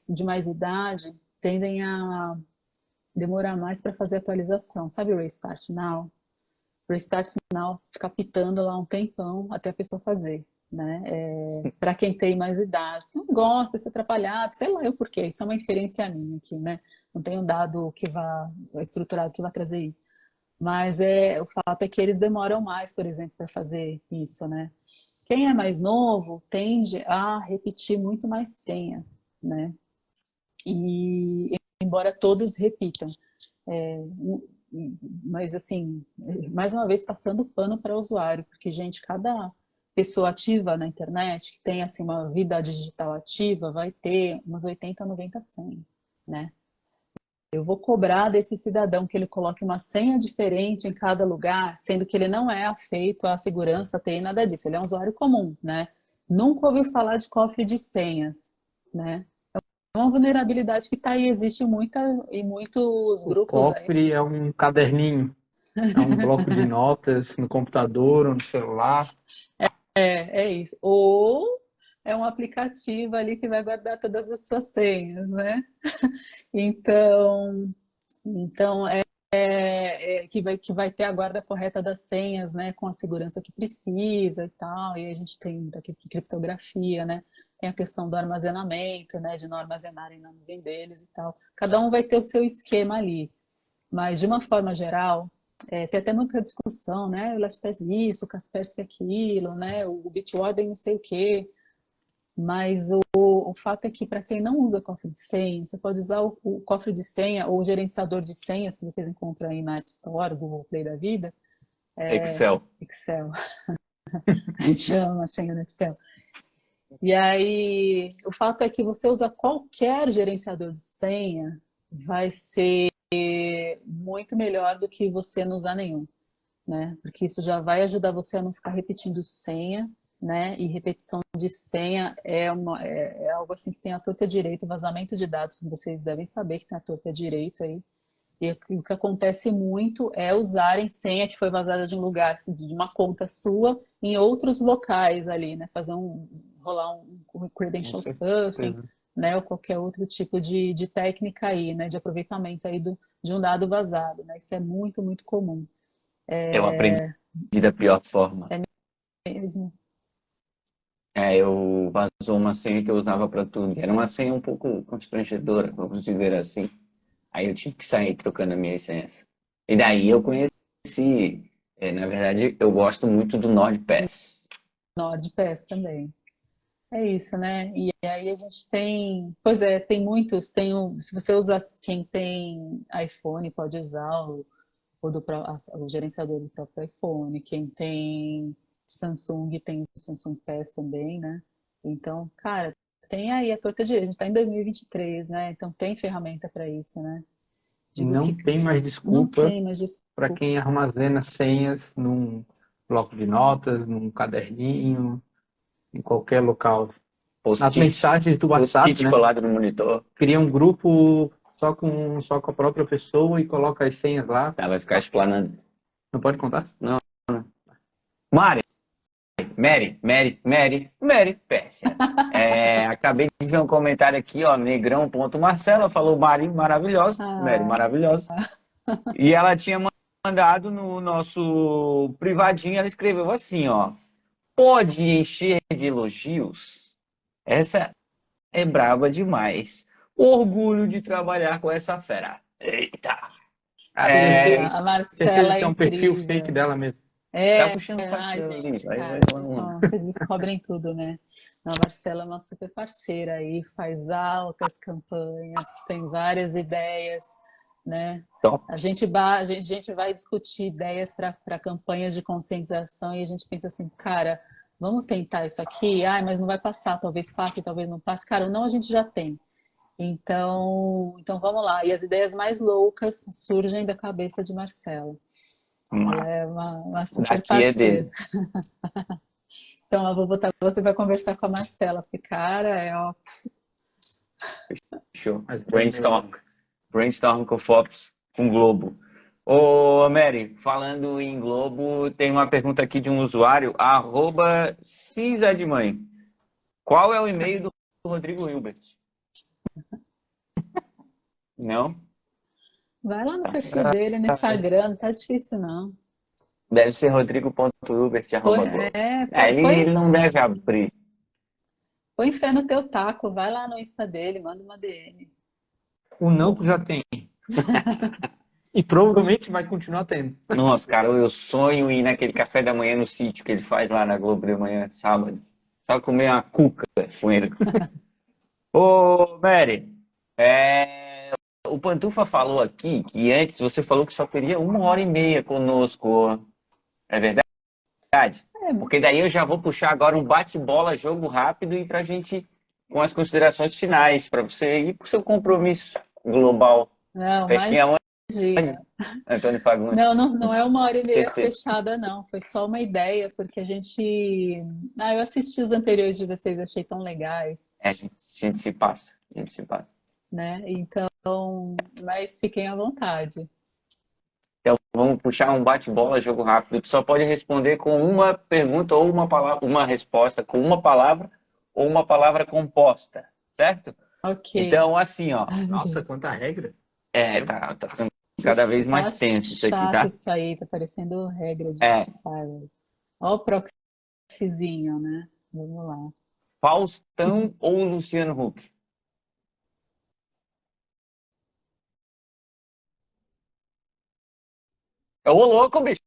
de mais idade tendem a demorar mais para fazer atualização. Sabe o Restart Now? Restart Now fica pitando lá um tempão até a pessoa fazer, né? Para quem tem mais idade, não gosta de ser atrapalhado, sei lá eu porquê. Isso é uma inferência minha aqui, né? Não tenho um dado que vá estruturado que vá trazer isso. Mas o fato é que eles demoram mais, por exemplo, para fazer isso, né? Quem é mais novo tende a repetir muito mais senha, né? E embora todos repitam. É, mas assim, mais uma vez passando pano para o usuário, porque, gente, cada pessoa ativa na internet, que tem assim uma vida digital ativa, vai ter umas 80, 90 senhas, né? Eu vou cobrar desse cidadão que ele coloque uma senha diferente em cada lugar, sendo que ele não é afeito à segurança, TI, nada disso. Ele é um usuário comum, né? Nunca ouviu falar de cofre de senhas, né? É uma vulnerabilidade que está aí, existe em muitos O grupos aí. cofre é um caderninho, é um bloco de notas no computador ou no celular. É isso. Ou é um aplicativo ali que vai guardar todas as suas senhas, né? Então, que vai ter a guarda correta das senhas, né? Com a segurança que precisa e tal. E a gente tem muita criptografia, né? Tem a questão do armazenamento, né? De não armazenarem na nuvem deles e tal. Cada um vai ter o seu esquema ali. Mas, de uma forma geral, tem até muita discussão, né? O LastPass isso, o Kaspersky aquilo, né? O Bitwarden não sei o quê. Mas o fato é que, para quem não usa cofre de senha, você pode usar o cofre de senha ou o gerenciador de senhas que vocês encontram aí na App Store, Google Play da vida, Excel. Excel. A gente ama a senha no Excel. E aí, o fato é que você usa qualquer gerenciador de senha, vai ser muito melhor do que você não usar nenhum, né? Porque isso já vai ajudar você a não ficar repetindo senha, né? E repetição de senha é algo assim que tem a torta direito, vazamento de dados, vocês devem saber que tem a torta direito aí. E o que acontece muito é usarem senha que foi vazada de um lugar, de uma conta sua, em outros locais ali, né? Rolar um Com credential stuffing, certeza. né? Ou qualquer outro tipo de técnica aí, né? De aproveitamento aí de um dado vazado, né? Isso é muito, muito comum. Eu aprendi da pior forma. Mesmo. Eu vazou uma senha que eu usava para tudo. Era uma senha um pouco constrangedora, vamos dizer assim. Aí eu tive que sair trocando as minhas senhas. E daí eu conheci, na verdade, eu gosto muito do NordPass. NordPass também. É isso, né? E aí a gente tem, pois tem muitos, se você usar, quem tem iPhone pode usar o gerenciador do próprio iPhone, quem tem Samsung tem o Samsung Pass também, né? Então, cara, tem aí a torta direita, a gente está em 2023, né? Então tem ferramenta para isso, né? Digo Não que tem mais não desculpa tem mais para desculpa. quem armazena senhas num bloco de notas, num caderninho, em qualquer local. Nas Post-it. mensagens do WhatsApp, Post-it né? colado no monitor. Cria um grupo só com a própria pessoa e coloca as senhas lá. Ela vai ficar explanando. Não pode contar? Mari, Mary Pérsia. Acabei de ver um comentário aqui, ó, negrão.marcela falou Mari maravilhosa, Mary maravilhosa. E ela tinha mandado no nosso privadinho, ela escreveu assim, ó: pode encher de elogios? Essa é braba demais. Orgulho de trabalhar com essa fera. Eita! A Certeza Marcela que é é um perfil incrível. fake dela mesmo. Tá puxando o saco Ai, dela ali. gente, Vai, cara, vamos. vocês descobrem tudo, né? A Marcela é uma super parceira aí, faz altas campanhas, tem várias ideias, né? Top. A gente vai discutir ideias para campanhas de conscientização e a gente pensa assim, cara, vamos tentar isso aqui? Ai, mas não vai passar, talvez passe, talvez não passe. Cara, não a gente já tem. Então vamos lá. E as ideias mais loucas surgem da cabeça de Marcela. Ela é uma super Daqui é parceira. dele. Então eu vou botar, você vai conversar com a Marcela, porque, cara, ó. Show. Mas Brainstorm com Fops, com Globo. Ô, Mary, falando em Globo, tem uma pergunta aqui de um usuário, @cisadmãe. Qual é o e-mail do Rodrigo Hilbert? Não? Vai lá no perfil dele, no Instagram, não tá difícil, não. Deve ser rodrigo.hilbert@globo. Põe Ele não deve abrir. fé no teu taco, vai lá no Insta dele, manda uma DM. O não tu já tem. E provavelmente vai continuar tendo. Nossa, cara, eu sonho em ir naquele café da manhã no sítio que ele faz lá na Globo de manhã, sábado. Só comer uma cuca com ele. Ô, Mary, o Pantufa falou aqui que antes você falou que só teria 1h30 conosco. É verdade? Porque daí eu já vou puxar agora um bate-bola, jogo rápido e pra gente, com as considerações finais, para você ir pro seu compromisso global. Não, Festinha onde, imagina. Antônio Fagundes? Não é 1h30 Certeza. fechada, não. Foi só uma ideia, porque a gente. Eu assisti os anteriores de vocês, achei tão legais, A gente se passa. A gente se passa. né? Então, mas fiquem à vontade. Então, vamos puxar um bate-bola, jogo rápido. Tu só pode responder com uma pergunta ou uma palavra, uma resposta com uma palavra ou uma palavra composta, certo? Ok. Então, assim, ó. Ai, meu Nossa, Deus. quanta regra. Tá ficando cada vez mais tenso isso aqui, tá? Chato isso aí, tá parecendo regra de É. Firewall. Ó o proxyzinho, né? Vamos lá. Faustão ou Luciano Huck? Ô, louco, bicho!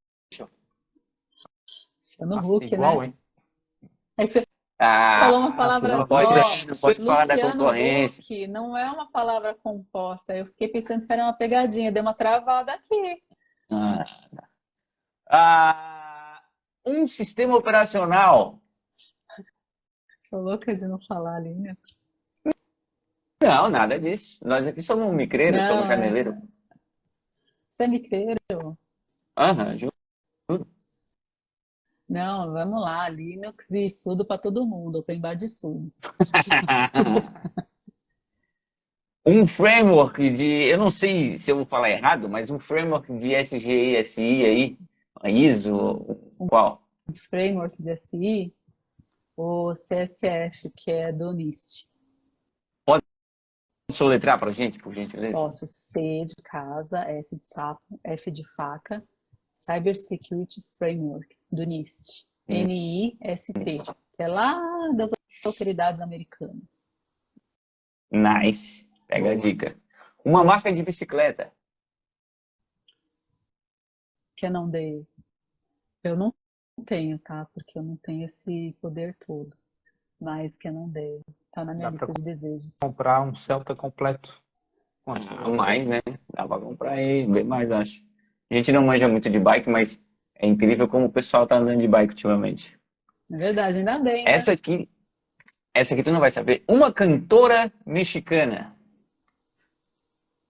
Luciano Nossa, Huck, igual, né? hein? É que você falou uma palavra não só. pode falar da Luciano concorrência. Huck não é uma palavra composta. Eu fiquei pensando se era uma pegadinha, deu uma travada aqui. Um sistema operacional. Sou louca de não falar Linux. Não, nada disso. Nós aqui somos micreiros, Não, somos janeleiros. Você é micreiro? Aham, Não, vamos lá. Linux e sudo para todo mundo. Open bar de sudo. Um framework de, eu não sei se eu vou falar errado, mas um framework de SGI, SI aí, ISO, qual? Um framework de SI, o CSF, que é do NIST. Pode soletrar pra gente, por gentileza? Posso. C de casa, S de sapo, F de faca, Cyber Security Framework, do NIST. NIST, que é lá das autoridades americanas. Nice. Pega a dica. Uma marca de bicicleta. Que eu não dei. Eu não tenho, tá? Porque eu não tenho esse poder todo. Mas que eu não dei. Tá na minha Dá pra lista de desejos. comprar um Celta completo. Mais, né? Dá pra comprar aí, bem mais, acho. A gente não manja muito de bike, mas é incrível como o pessoal tá andando de bike ultimamente. É verdade, ainda bem, né? Essa aqui tu não vai saber. Uma cantora mexicana.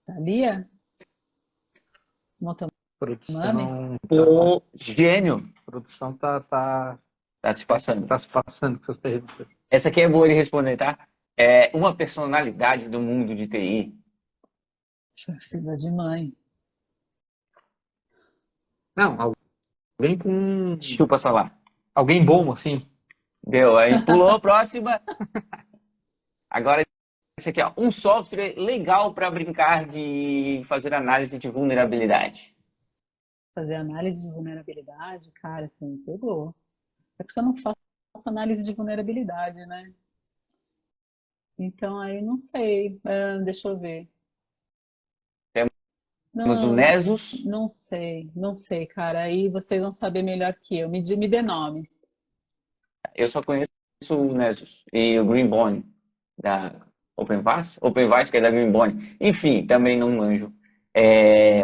Thalia? Motomami? Produção, Pô, gênio. produção tá Se passando. se passando com essas perguntas. Essa aqui é boa de responder, tá? É uma personalidade do mundo de TI. Precisa de mãe. Não, alguém com... Chupa salar. Alguém bom, assim. Deu, aí pulou a próxima. Agora, esse aqui, ó. Um software legal para brincar de fazer análise de vulnerabilidade. Fazer análise de vulnerabilidade, cara, assim, me pegou. É porque eu não faço análise de vulnerabilidade, né? Então aí não sei. Deixa eu ver. Temos o Não, Nessus. não sei, cara. Aí vocês vão saber melhor que eu. Me dê nomes. Eu só conheço o Nessus e o Greenbone da OpenVAS. OpenVAS que é da Greenbone. Enfim, também não manjo.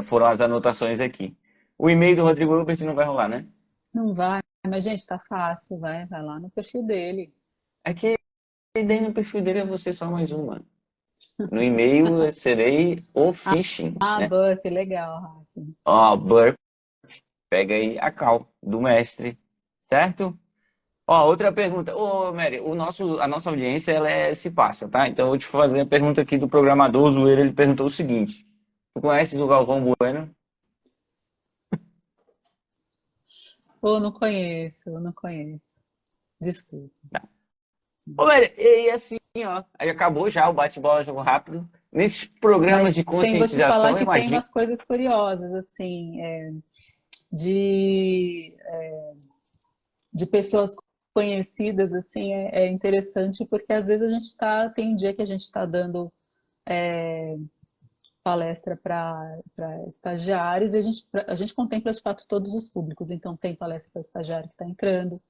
Foram as anotações aqui. O e-mail do Rodrigo Hilbert não vai rolar, né? Não vai, mas gente, tá fácil, vai lá no perfil dele. É que daí no perfil dele é você só mais um, mano. No e-mail eu serei o phishing, Ah, né? Burp, legal, Rafa. Ó, Burp, pega aí a cal do mestre, certo? Ó, outra pergunta. Ô, Mary, a nossa audiência, se passa, tá? Então eu vou te fazer a pergunta aqui do programador Zoeiro. Ele perguntou o seguinte. Tu conheces o Galvão Bueno? Ô, não conheço. Desculpa. Ô, Mary, e assim, ó, aí acabou já o bate-bola, jogo rápido. Nesses programas Mas de vou te falar conscientização, que tem imagina. umas coisas curiosas, assim, de, de pessoas conhecidas, assim, é interessante porque às vezes tem um dia que a gente está dando palestra para estagiários e a gente contempla de fato todos os públicos. Então tem palestra para estagiário que está entrando,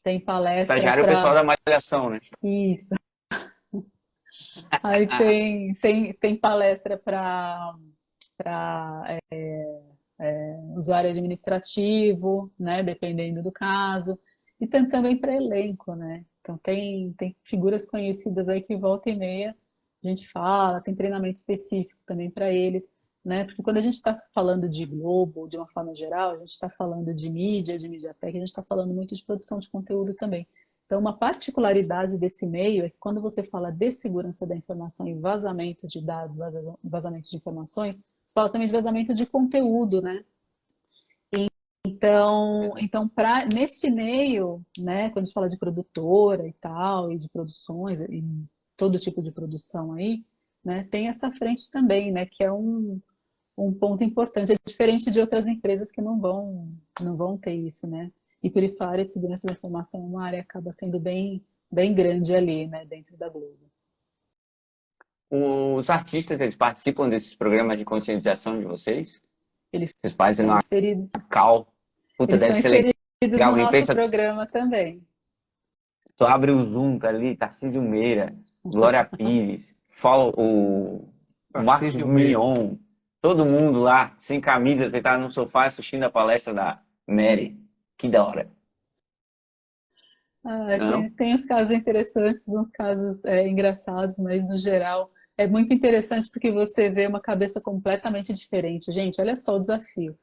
tem palestra Estagiário é o pessoal para da malhação, né? isso, aí tem palestra para usuário administrativo, né, dependendo do caso, e tem também para elenco, né? Então tem figuras conhecidas aí que volta e meia a gente fala, tem treinamento específico também para eles, né? Porque quando a gente está falando de Globo, de uma forma geral, a gente está falando de mídia, de MediaTek, a gente está falando muito de produção de conteúdo também. Então, uma particularidade desse meio é que quando você fala de segurança da informação e vazamento de dados, vazamento de informações, você fala também de vazamento de conteúdo, né? Então neste meio, né, quando a gente fala de produtora e tal, e de produções, e todo tipo de produção aí, né, tem essa frente também, né, que é um ponto importante. É diferente de outras empresas que não vão ter isso, né? E por isso a área de segurança da informação é uma área que acaba sendo bem grande ali, né, dentro da Globo. Os artistas, eles participam desses programas de conscientização de vocês? Eles Vocês fazem estão uma inseridos, cal. Puta, eles deve estão ser inseridos legal. no Alguém nosso pensa, programa também. tu abre o Zoom, tá ali, Tarcísio Meira, Glória Pires, fala o Marcos Tarcísio Meira. Mion, todo mundo lá, sem camisa, sentado no sofá assistindo a palestra da Mary. Que da hora. Não? Tem uns casos interessantes, uns casos engraçados, mas no geral é muito interessante porque você vê uma cabeça completamente diferente. Gente, olha só o desafio.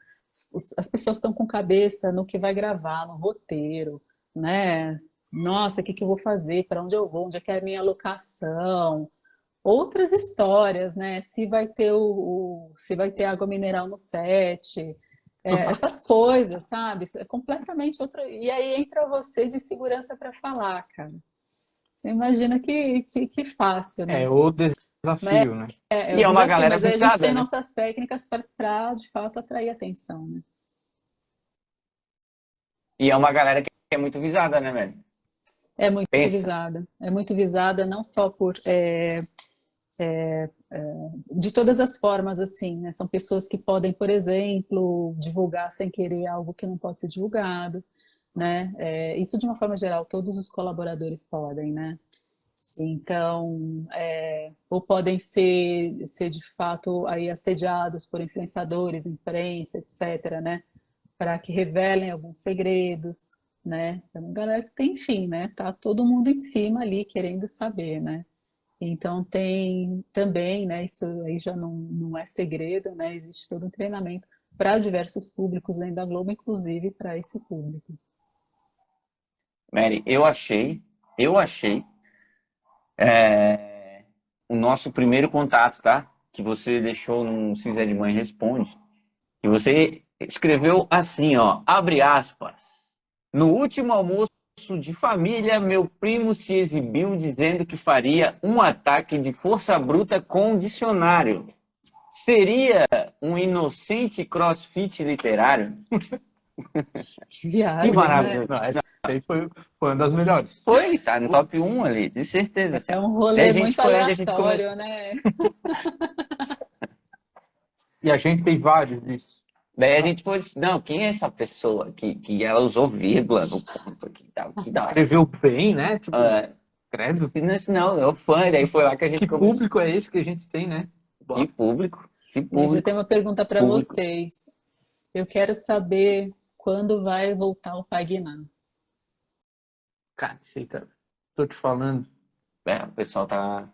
As pessoas estão com cabeça no que vai gravar, no roteiro, né? Nossa, o que que eu vou fazer? Para onde eu vou? Onde é que é a minha locação? Outras histórias, né? Se vai ter se vai ter água mineral no set, essas coisas, sabe? É completamente outra. E aí entra você de segurança para falar, cara. Você imagina que fácil, É né? o Mas desafio, né? é E o é uma desafio, galera mas aí a gente viciada, tem né? nossas técnicas para de fato atrair atenção, né? E é uma galera que é muito visada, né, velho? Pensa. É muito visada não só por de todas as formas, assim, né? São pessoas que podem, por exemplo, divulgar sem querer algo que não pode ser divulgado, né? Isso de uma forma geral, todos os colaboradores podem, né? Então, ou podem ser de fato aí assediados por influenciadores, imprensa, etc., né? Para que revelem alguns segredos, né? É uma galera que tem, enfim, né? Tá todo mundo em cima ali querendo saber, né? Então tem também, né, isso aí já não é segredo, né, existe todo um treinamento para diversos públicos dentro da Globo, inclusive para esse público. Mary, eu achei o nosso primeiro contato, tá? que você deixou no Cisé de Mãe Responde, que você escreveu assim, ó, abre aspas. No último almoço de família, meu primo se exibiu dizendo que faria um ataque de força bruta com dicionário. Seria um inocente crossfit literário? Que Que viagem, né? maravilhoso. Não, essa aí foi uma das melhores. Foi, tá no top 1 ali, de certeza. Assim, É ó. um Daí a rolê gente muito foi onde a gente começou. aleatório, né? E a gente tem vários disso. Daí a gente foi, não, quem é essa pessoa que ela usou vírgula no ponto aqui e tal? Que da hora. Escreveu bem, né? Tipo, Ah, credo. não, é o fã, daí foi lá que a gente Que começou. público é esse que a gente tem, né? Que público, que Gente, eu público, tenho uma pergunta para público. vocês. Eu quero saber quando vai voltar o Pagnar. Cara, isso aí tá. Tô te falando. É, o pessoal tá.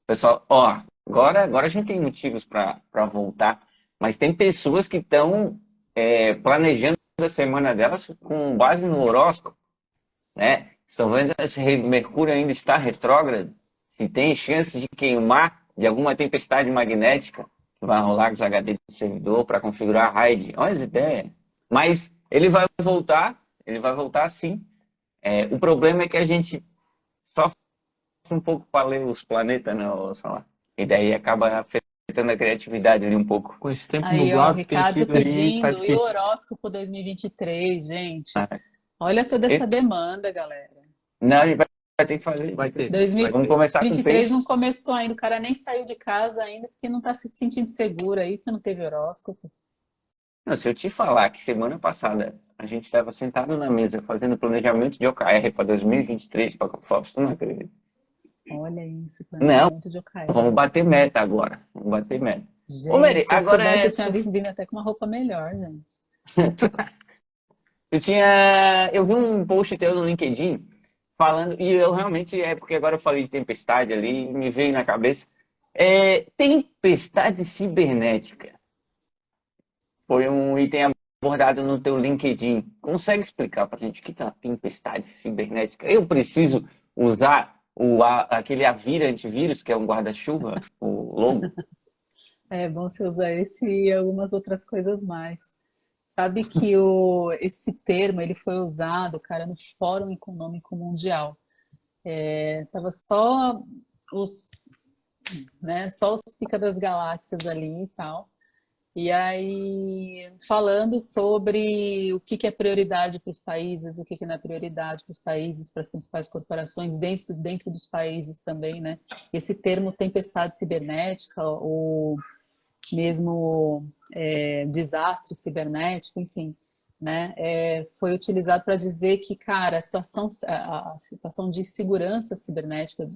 Pessoal, ó, agora a gente tem motivos para voltar, mas tem pessoas que estão planejando a semana delas com base no horóscopo, né? Estão vendo se Mercúrio ainda está retrógrado, se tem chance de queimar de alguma tempestade magnética que vai rolar com os HD do servidor para configurar a RAID. Olha as ideias. Mas ele vai voltar sim. O problema é que a gente só um pouco para ler os planetas, né, sei lá. E daí acaba afetando a criatividade ali um pouco. Com esse tempo Aí, ó, o nublado que tem Ricardo sido aí, tá pedindo, e o difícil. horóscopo 2023, gente? Né? Olha toda essa E- demanda, galera. Não, a gente vai ter que fazer. Vai ter. Vamos começar com 2023 não peixes. começou ainda, o cara nem saiu de casa ainda porque não tá se sentindo seguro aí, porque não teve horóscopo. Não, se eu te falar que semana passada a gente estava sentado na mesa fazendo planejamento de OKR para 2023 para a Fobs, tu não acredita? Olha isso, Não, planejamento de vamos OKR. bater meta agora. Vamos bater meta. Ô, Gente, Mary, se eu agora soubesse, eu tinha vindo até com uma roupa melhor, gente. eu vi um post teu no LinkedIn falando, e eu realmente, porque agora eu falei de tempestade ali, me veio na cabeça. Tempestade cibernética. Foi um item abordado no teu LinkedIn. Consegue explicar para a gente o que é uma tempestade cibernética? Eu preciso usar aquele Avira antivírus, que é um guarda-chuva, o logo? É bom você usar esse e algumas outras coisas mais. Sabe que esse termo ele foi usado, cara, no Fórum Econômico Mundial. Tava só os, né, só os pica das galáxias ali e tal. E aí, falando sobre o que é prioridade para os países, o que não é prioridade para os países, para as principais corporações, dentro dos países também, né? Esse termo tempestade cibernética, ou mesmo desastre cibernético, enfim, né? Foi utilizado para dizer que, cara, a situação de segurança cibernética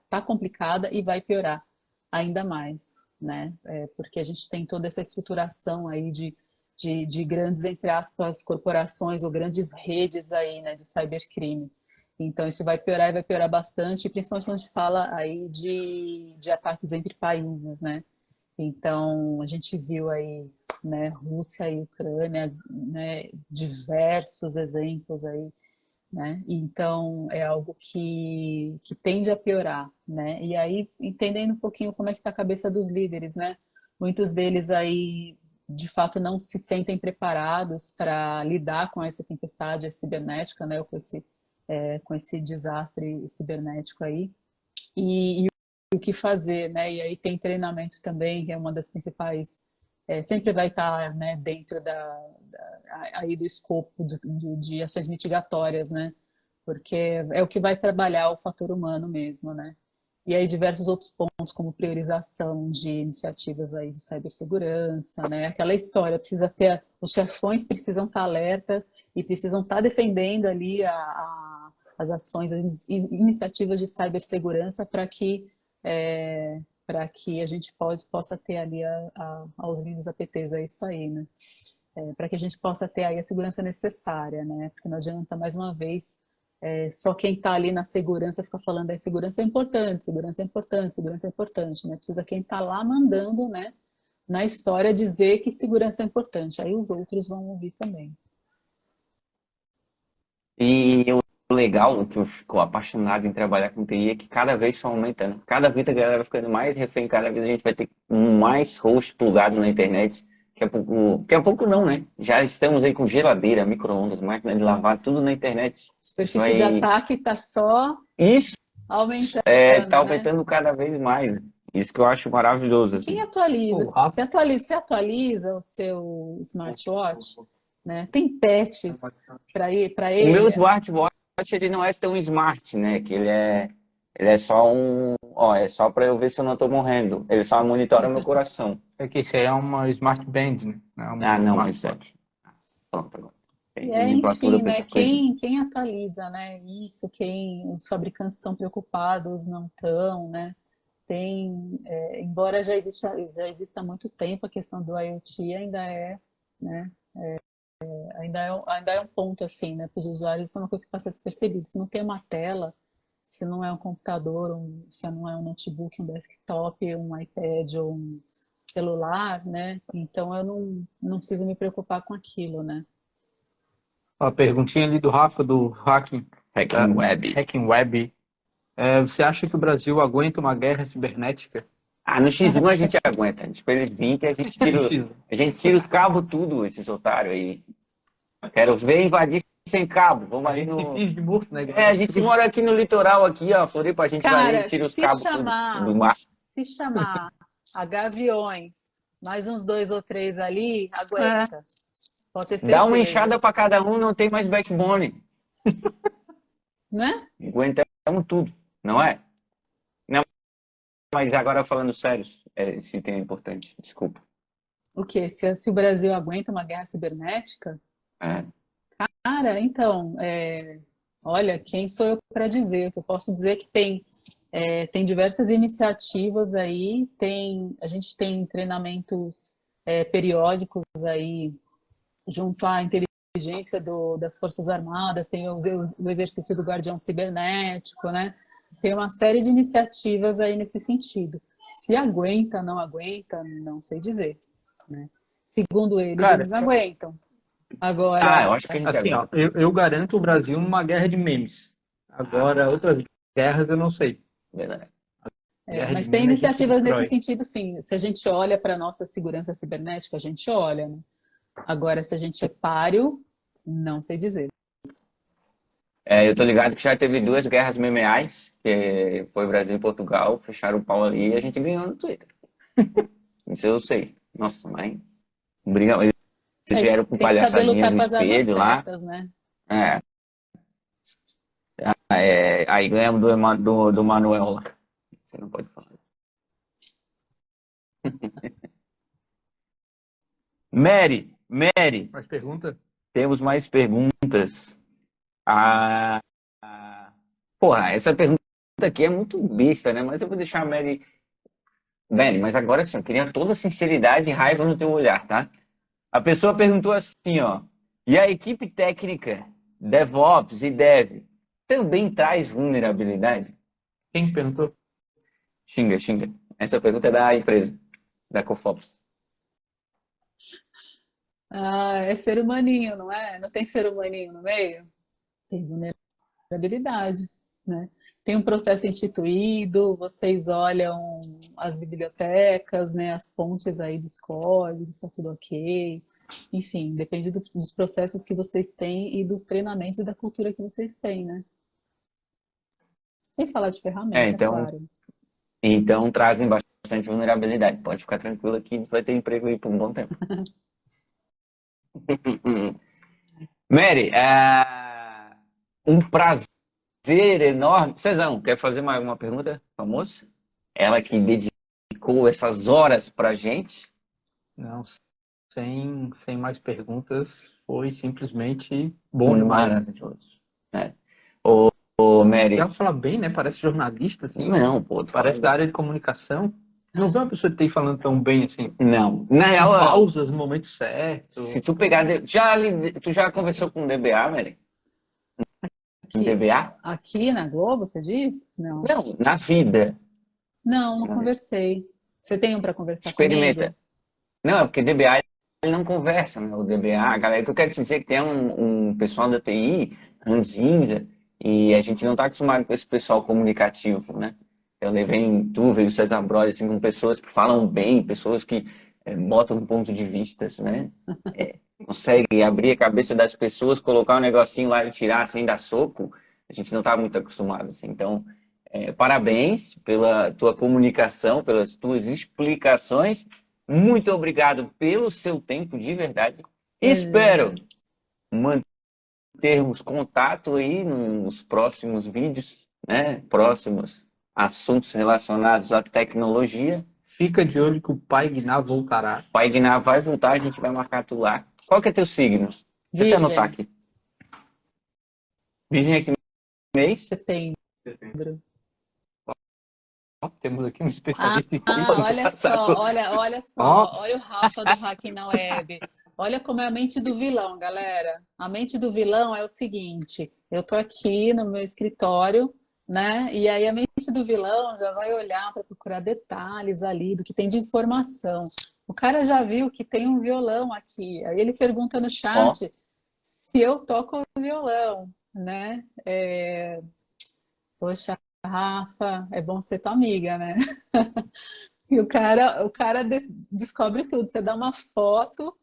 tá complicada e vai piorar ainda mais, né? Porque a gente tem toda essa estruturação aí de grandes, entre aspas, corporações ou grandes redes aí, né, de cybercrime. Então, isso vai piorar e vai piorar bastante, principalmente quando a gente fala aí de ataques entre países, né? Então, a gente viu aí, né, Rússia e Ucrânia, né, diversos exemplos aí, né? Então, é algo que tende a piorar, né? E aí, entendendo um pouquinho como é que está a cabeça dos líderes, né? Muitos deles aí, de fato, não se sentem preparados para lidar com essa tempestade cibernética, né? Ou com esse desastre cibernético aí. E o que fazer, né? E aí tem treinamento também, que é uma das principais, sempre vai estar, né, dentro aí do escopo de ações mitigatórias, né? Porque é o que vai trabalhar o fator humano mesmo, né? E aí diversos outros pontos, como priorização de iniciativas aí de cibersegurança, né? Aquela história, os chefões precisam estar alerta e precisam estar defendendo ali as ações, as iniciativas de cibersegurança para que a gente possa ter ali aos livros APTs, é isso aí, né? Para que a gente possa ter aí a segurança necessária, né? Porque não adianta, mais uma vez, só quem está ali na segurança ficar falando segurança é importante, segurança é importante, segurança é importante, né? Precisa quem está lá mandando, né, na história dizer que segurança é importante. Aí os outros vão ouvir também. E eu legal, o que eu fico apaixonado em trabalhar com TI é que cada vez só aumenta, né? Cada vez a galera vai ficando mais refém, cada vez a gente vai ter mais host plugado na internet. Daqui a pouco não, né? Já estamos aí com geladeira, micro-ondas, máquina de lavar, tudo na internet. Superfície de ataque está só Isso aumentando, tá né? aumentando cada vez mais. Isso que eu acho maravilhoso, Quem assim. atualiza? O Rafa, Você atualiza o seu smartwatch, né? Tem patches para O ele? meu smartwatch, ele não é tão smart, né? Que ele é só é só para eu ver se eu não tô morrendo. Ele só monitora o meu coração. é que isso aí é uma Smart Band, né? Não é uma Ah, não, isso é. smartwatch. Pronto, agora. Tem Enfim, nomenclatura pra né? essa coisa. Quem atualiza, né? Isso, quem os fabricantes estão preocupados, não estão, né? Embora já exista há muito tempo, a questão do IoT ainda é, né? Ainda é um ponto assim, né? Para os usuários, isso é uma coisa que passa despercebida. Se não tem uma tela, se não é um computador, se não é um notebook, um desktop, um iPad ou um celular, né? Então eu não preciso me preocupar com aquilo, né? A perguntinha ali do Rafa, do Hacking, Hacking Web. Hacking Web. Você acha que o Brasil aguenta uma guerra cibernética? Ah, no X1 a gente aguenta. Depois eles vêm que a gente tira os cabos tudo, esses otários aí. Quero ver invadir sem cabo. Vamos A ali gente se no. finge de morto, né? A gente mora aqui no litoral, aqui, ó. Floripa, a gente vai ali e Cara, tira os se cabos tudo chamar, do mar. se chamar a Gaviões, mais uns 2 ou 3 ali, aguenta. Pode ter Dá uma certeza, enxada pra cada um, não tem mais backbone. né? Aguentamos tudo, não é? Não, mas agora falando sério, esse item é importante, desculpa. O quê? Se o Brasil aguenta uma guerra cibernética? É. Cara, então, olha, quem sou eu para dizer? Eu posso dizer que tem diversas iniciativas aí, a gente tem treinamentos periódicos aí junto à inteligência das Forças Armadas, tem o exercício do Guardião Cibernético, né? Tem uma série de iniciativas aí nesse sentido. Se aguenta, não aguenta, não sei dizer, né? Segundo eles, Cara, eles aguentam. Agora, Eu acho que a gente assim, ó, aguenta. eu garanto o Brasil numa guerra de memes. Agora, outras guerras eu não sei. Verdade. Guerra mas de tem memes a gente iniciativas nesse destrói. sentido, sim. Se a gente olha para a nossa segurança cibernética, a gente olha, né? Agora, se a gente é páreo, não sei dizer. Eu tô ligado que já teve 2 guerras memeais, que foi Brasil e Portugal, fecharam o pau ali e a gente ganhou no Twitter. Isso eu sei. Nossa, mas briga, eles Isso aí, vieram com tem que saber palhaçadinha lutar do com as armas espelho lá. certas, né? É, aí ganhamos do Manuel lá. Você não pode falar. Mary, Mais pergunta? temos mais perguntas. Ah, porra, essa pergunta aqui é muito besta, né? Mas eu vou deixar a Mary. Mary, mas agora sim, eu queria toda sinceridade e raiva no teu olhar, tá? A pessoa perguntou assim, ó. E a equipe técnica, DevOps e Dev, também traz vulnerabilidade? Quem perguntou? Xinga. Essa pergunta é da empresa, da Cofops. Ah, é ser humaninho, não é? Não tem ser humaninho no meio? Tem vulnerabilidade, né? Tem um processo instituído, vocês olham as bibliotecas, né, as fontes aí dos códigos, está tudo ok. Enfim, depende dos processos que vocês têm e dos treinamentos e da cultura que vocês têm, né? Sem falar de ferramenta, Então, claro. então trazem bastante vulnerabilidade. Pode ficar tranquilo que vai ter emprego aí por um bom tempo. Mary, um prazer enorme. Cezão, quer fazer mais uma pergunta, famoso? Ela que dedicou essas horas pra gente. Não, sem mais perguntas, foi simplesmente bom demais. Maravilhoso. Ô, Mary. Ela fala bem, né? Parece jornalista, assim. Não, pô, tu Parece da área de comunicação. Não vê uma pessoa que tem falando tão bem assim. Não. Na real, Pausas no momento certo. se tu pegar. Tu já conversou com o DBA, Mary? Com DBA? Aqui na Globo, você diz? Não. Não, na vida. Não conversei. Você tem um para conversar Experimenta. comigo? Não, é porque DBA ele não conversa, né? O DBA, a galera, que eu quero te dizer é que tem um pessoal da TI, ranzinza, E a gente não está acostumado com esse pessoal comunicativo, né? Eu levei tu, veio o César Brother, assim, com pessoas que falam bem, pessoas que botam ponto de vistas, né? Conseguem abrir a cabeça das pessoas, colocar um negocinho lá e tirar sem dar soco. A gente não está muito acostumado, assim. Então, parabéns pela tua comunicação, pelas tuas explicações. Muito obrigado pelo seu tempo, de verdade. Espero Imagina. mantermos contato aí nos próximos vídeos, né? Próximos assuntos relacionados à tecnologia. Fica de olho que o pai Gná voltará. O Pai Guiná vai voltar, a gente vai marcar tu lá. Qual que é teu signo? Deixa eu até anotar Virgem, aqui. Virgem é que mês? setembro. Ó, temos aqui um Ah, especialista em signo. olha só, olha Ó, só, olha o Rafa do Hacking na Web. Olha como é a mente do vilão, galera. A mente do vilão é o seguinte: eu tô aqui no meu escritório, né? E aí a mente do vilão já vai olhar para procurar detalhes ali do que tem de informação. O cara já viu que tem um violão aqui. Aí ele pergunta no Ó, chat se eu toco violão, né? Poxa, Rafa, é bom ser tua amiga, né? E o cara descobre tudo. Você dá uma foto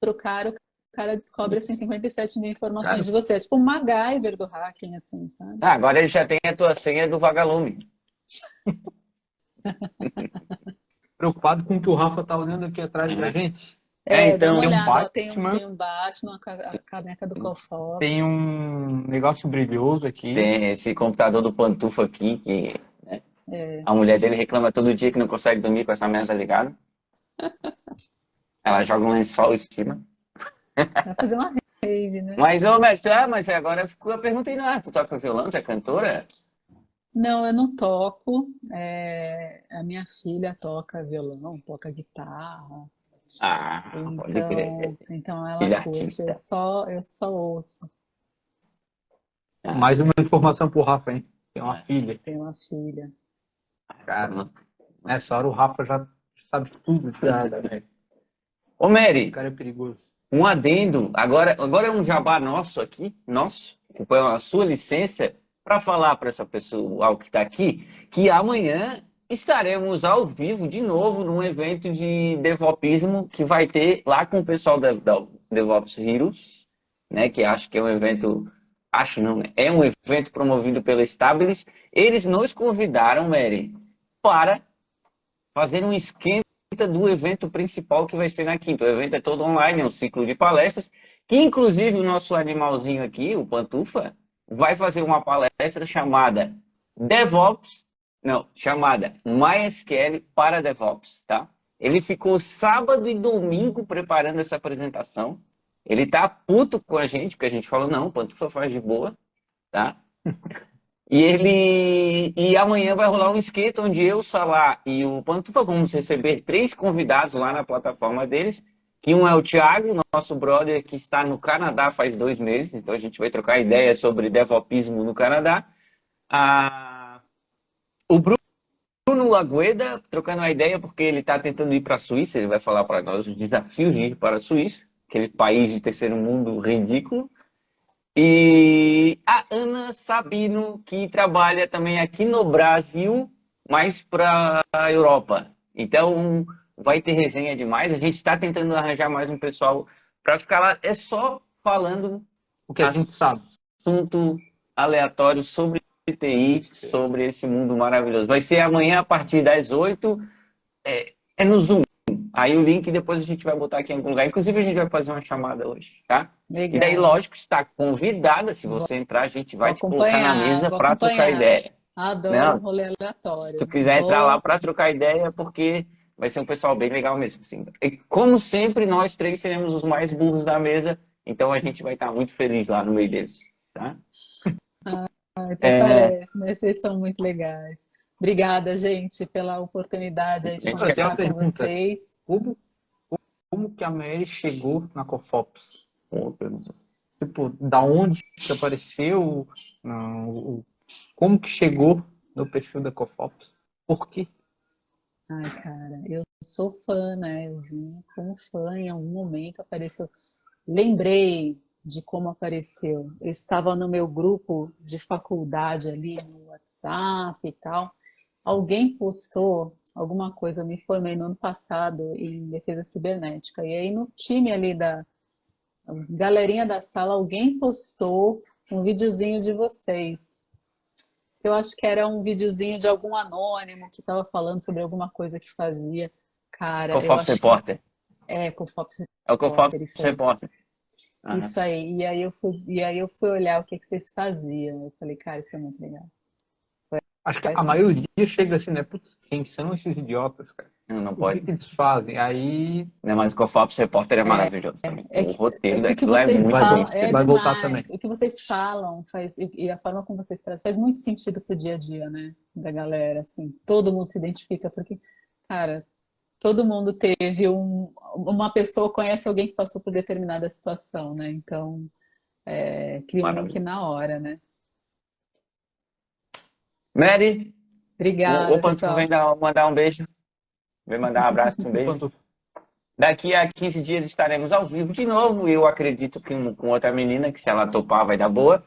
pro cara, o cara descobre assim 57 mil informações cara. de você. É tipo um MacGyver do hacking, assim, sabe? Ah, agora ele já tem a tua senha do vagalume. preocupado com o que o Rafa tá olhando aqui atrás da gente. Dá uma Então, Tem um olhada, ó, Batman, tem um Batman, a caneca do tem Cofox. um negócio brilhoso aqui. tem esse computador do Pantufa aqui, que É, a mulher dele reclama todo dia que não consegue dormir com essa merda ligada. Ela joga um lençol em cima. vai fazer uma rave, né? Mas, ô, mas agora ficou a pergunta aí, tu toca violão, tu é cantora? Não, eu não toco. A minha filha toca violão, toca guitarra. Ah, pode crer. Então ela Filha curte. artista. Eu só ouço. Ah, Mais uma informação pro Rafa, hein? Tem uma ah, filha. Tenho uma filha. Cara, nessa hora o Rafa já sabe tudo. Ô, O Mary, cara é perigoso. um adendo. Agora é um jabá nosso aqui, nosso, com a sua licença, para falar para essa pessoa que está aqui, que amanhã estaremos ao vivo de novo num evento de devopismo que vai ter lá com o pessoal da DevOps Heroes, né? Que acho que é um evento, acho não, né? É um evento promovido pela Stabilis. Eles nos convidaram, Mary, para fazer um esquema do evento principal que vai ser na quinta. O evento é todo online, é um ciclo de palestras, que inclusive o nosso animalzinho aqui, o Pantufa, vai fazer uma palestra chamada DevOps, não, chamada MySQL para DevOps, tá? Ele ficou sábado e domingo preparando essa apresentação. Ele tá puto com a gente, porque a gente falou, não, o Pantufa faz de boa, tá? E amanhã vai rolar um skate onde eu, o Salah e o Pantufa vamos receber 3 convidados lá na plataforma deles. Que um é o Thiago, nosso brother que está no Canadá faz 2 meses, então a gente vai trocar ideias sobre devopismo no Canadá. O Bruno Lagueda, trocando uma ideia porque ele está tentando ir para a Suíça, ele vai falar para nós os desafios de ir para a Suíça, aquele país de terceiro mundo ridículo. E a Ana Sabino, que trabalha também aqui no Brasil, mas para a Europa. Então, vai ter resenha demais. A gente está tentando arranjar mais um pessoal para ficar lá. É só falando O que a gente sabe. assunto aleatório sobre TI, sobre esse mundo maravilhoso. Vai ser amanhã a partir das 8. É no Zoom. Aí o link depois a gente vai botar aqui em algum lugar. Inclusive a gente vai fazer uma chamada hoje, tá? E daí, Legal. lógico, está convidada. Se você entrar, a gente Vou vai te colocar na acompanhar, mesa vou para trocar acompanhar. ideia. Adoro um Não, rolê se tu aleatório. quiser entrar lá para trocar ideia, porque vai ser um pessoal bem legal mesmo. Assim. E como sempre, nós 3 seremos os mais burros da mesa, então a gente vai estar muito feliz lá no meio deles, tá? Até É, parece, mas vocês são muito legais. Obrigada, gente, pela oportunidade aí de a gente Eu tenho uma conversar com pergunta. vocês. Como, como que a Mary chegou na Cofops? Tipo, da onde que apareceu? Não, como que chegou no perfil da Cofops? Por quê? Ai, cara, eu sou fã, né? Eu vim como fã, em algum momento apareceu. Lembrei, de como apareceu. Eu estava no meu grupo de faculdade ali no WhatsApp e tal. Alguém postou alguma coisa, eu me formei no ano passado em defesa cibernética. E aí no time ali da galerinha da sala, alguém postou um videozinho de vocês. Eu acho que era um videozinho de algum anônimo que estava falando sobre alguma coisa que fazia. Cara, eu Cofops acho que Repórter. com o Fox É o Repórter, Cofops isso aí. Repórter. Aham. Isso aí. E aí eu fui olhar o que que vocês faziam. Eu falei, cara, isso é muito legal. Acho que a Assim, maioria chega assim, né? Putz, quem são esses idiotas, cara? Não O que pode. que eles fazem? Aí Né, mas o Cofops Repórter é maravilhoso também. é O que, roteiro é que o que daquilo é vocês muito bem falam é escrito. vai voltar também. demais. O que vocês falam faz, e a forma como vocês trazem faz muito sentido pro dia a dia, né? Da galera, assim. Todo mundo se identifica, porque, cara, todo mundo teve uma pessoa conhece alguém que passou por determinada situação, né? Então, cria um link Maravilhoso. na hora, né? Mary, o Obrigada, Pantu vem pessoal. mandar um beijo. Vem mandar um abraço, um beijo. enquanto Daqui a 15 dias estaremos ao vivo de novo. Eu acredito que com outra menina, que se ela topar vai dar boa.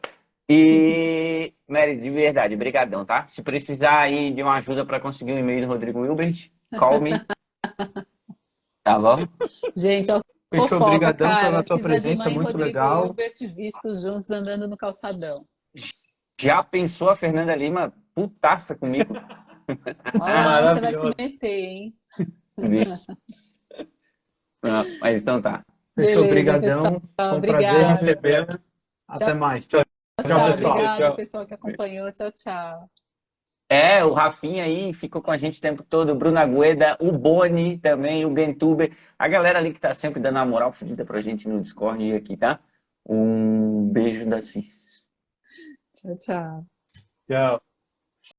E, Mary, de verdade, brigadão, tá? Se precisar aí de uma ajuda para conseguir um e-mail do Rodrigo Hilbert, call me, tá bom? Gente, ó, fechou, fofoca, brigadão cara. pela tua Cisa de presença, Mãe e muito Rodrigo legal. Hilbert vistos juntos andando no calçadão. Já pensou a Fernanda Lima putaça comigo? Olha lá onde você vai se Maravilhoso. meter, hein? Vixe. Não, mas então tá. Fechou, Beleza, pessoal. brigadão. Foi um prazer Obrigada. recebê-la. Até mais. Tchau, Tchau, tchau, pessoal. obrigada, Tchau. pessoal que acompanhou. Tchau, tchau. O Rafinha aí ficou com a gente o tempo todo, o Bruno Agueda, o Boni também, o Gentuber, a galera ali que tá sempre dando a moral fodida pra gente no Discord e aqui, tá? Um beijo da Cis. Tchau, tchau. Tchau.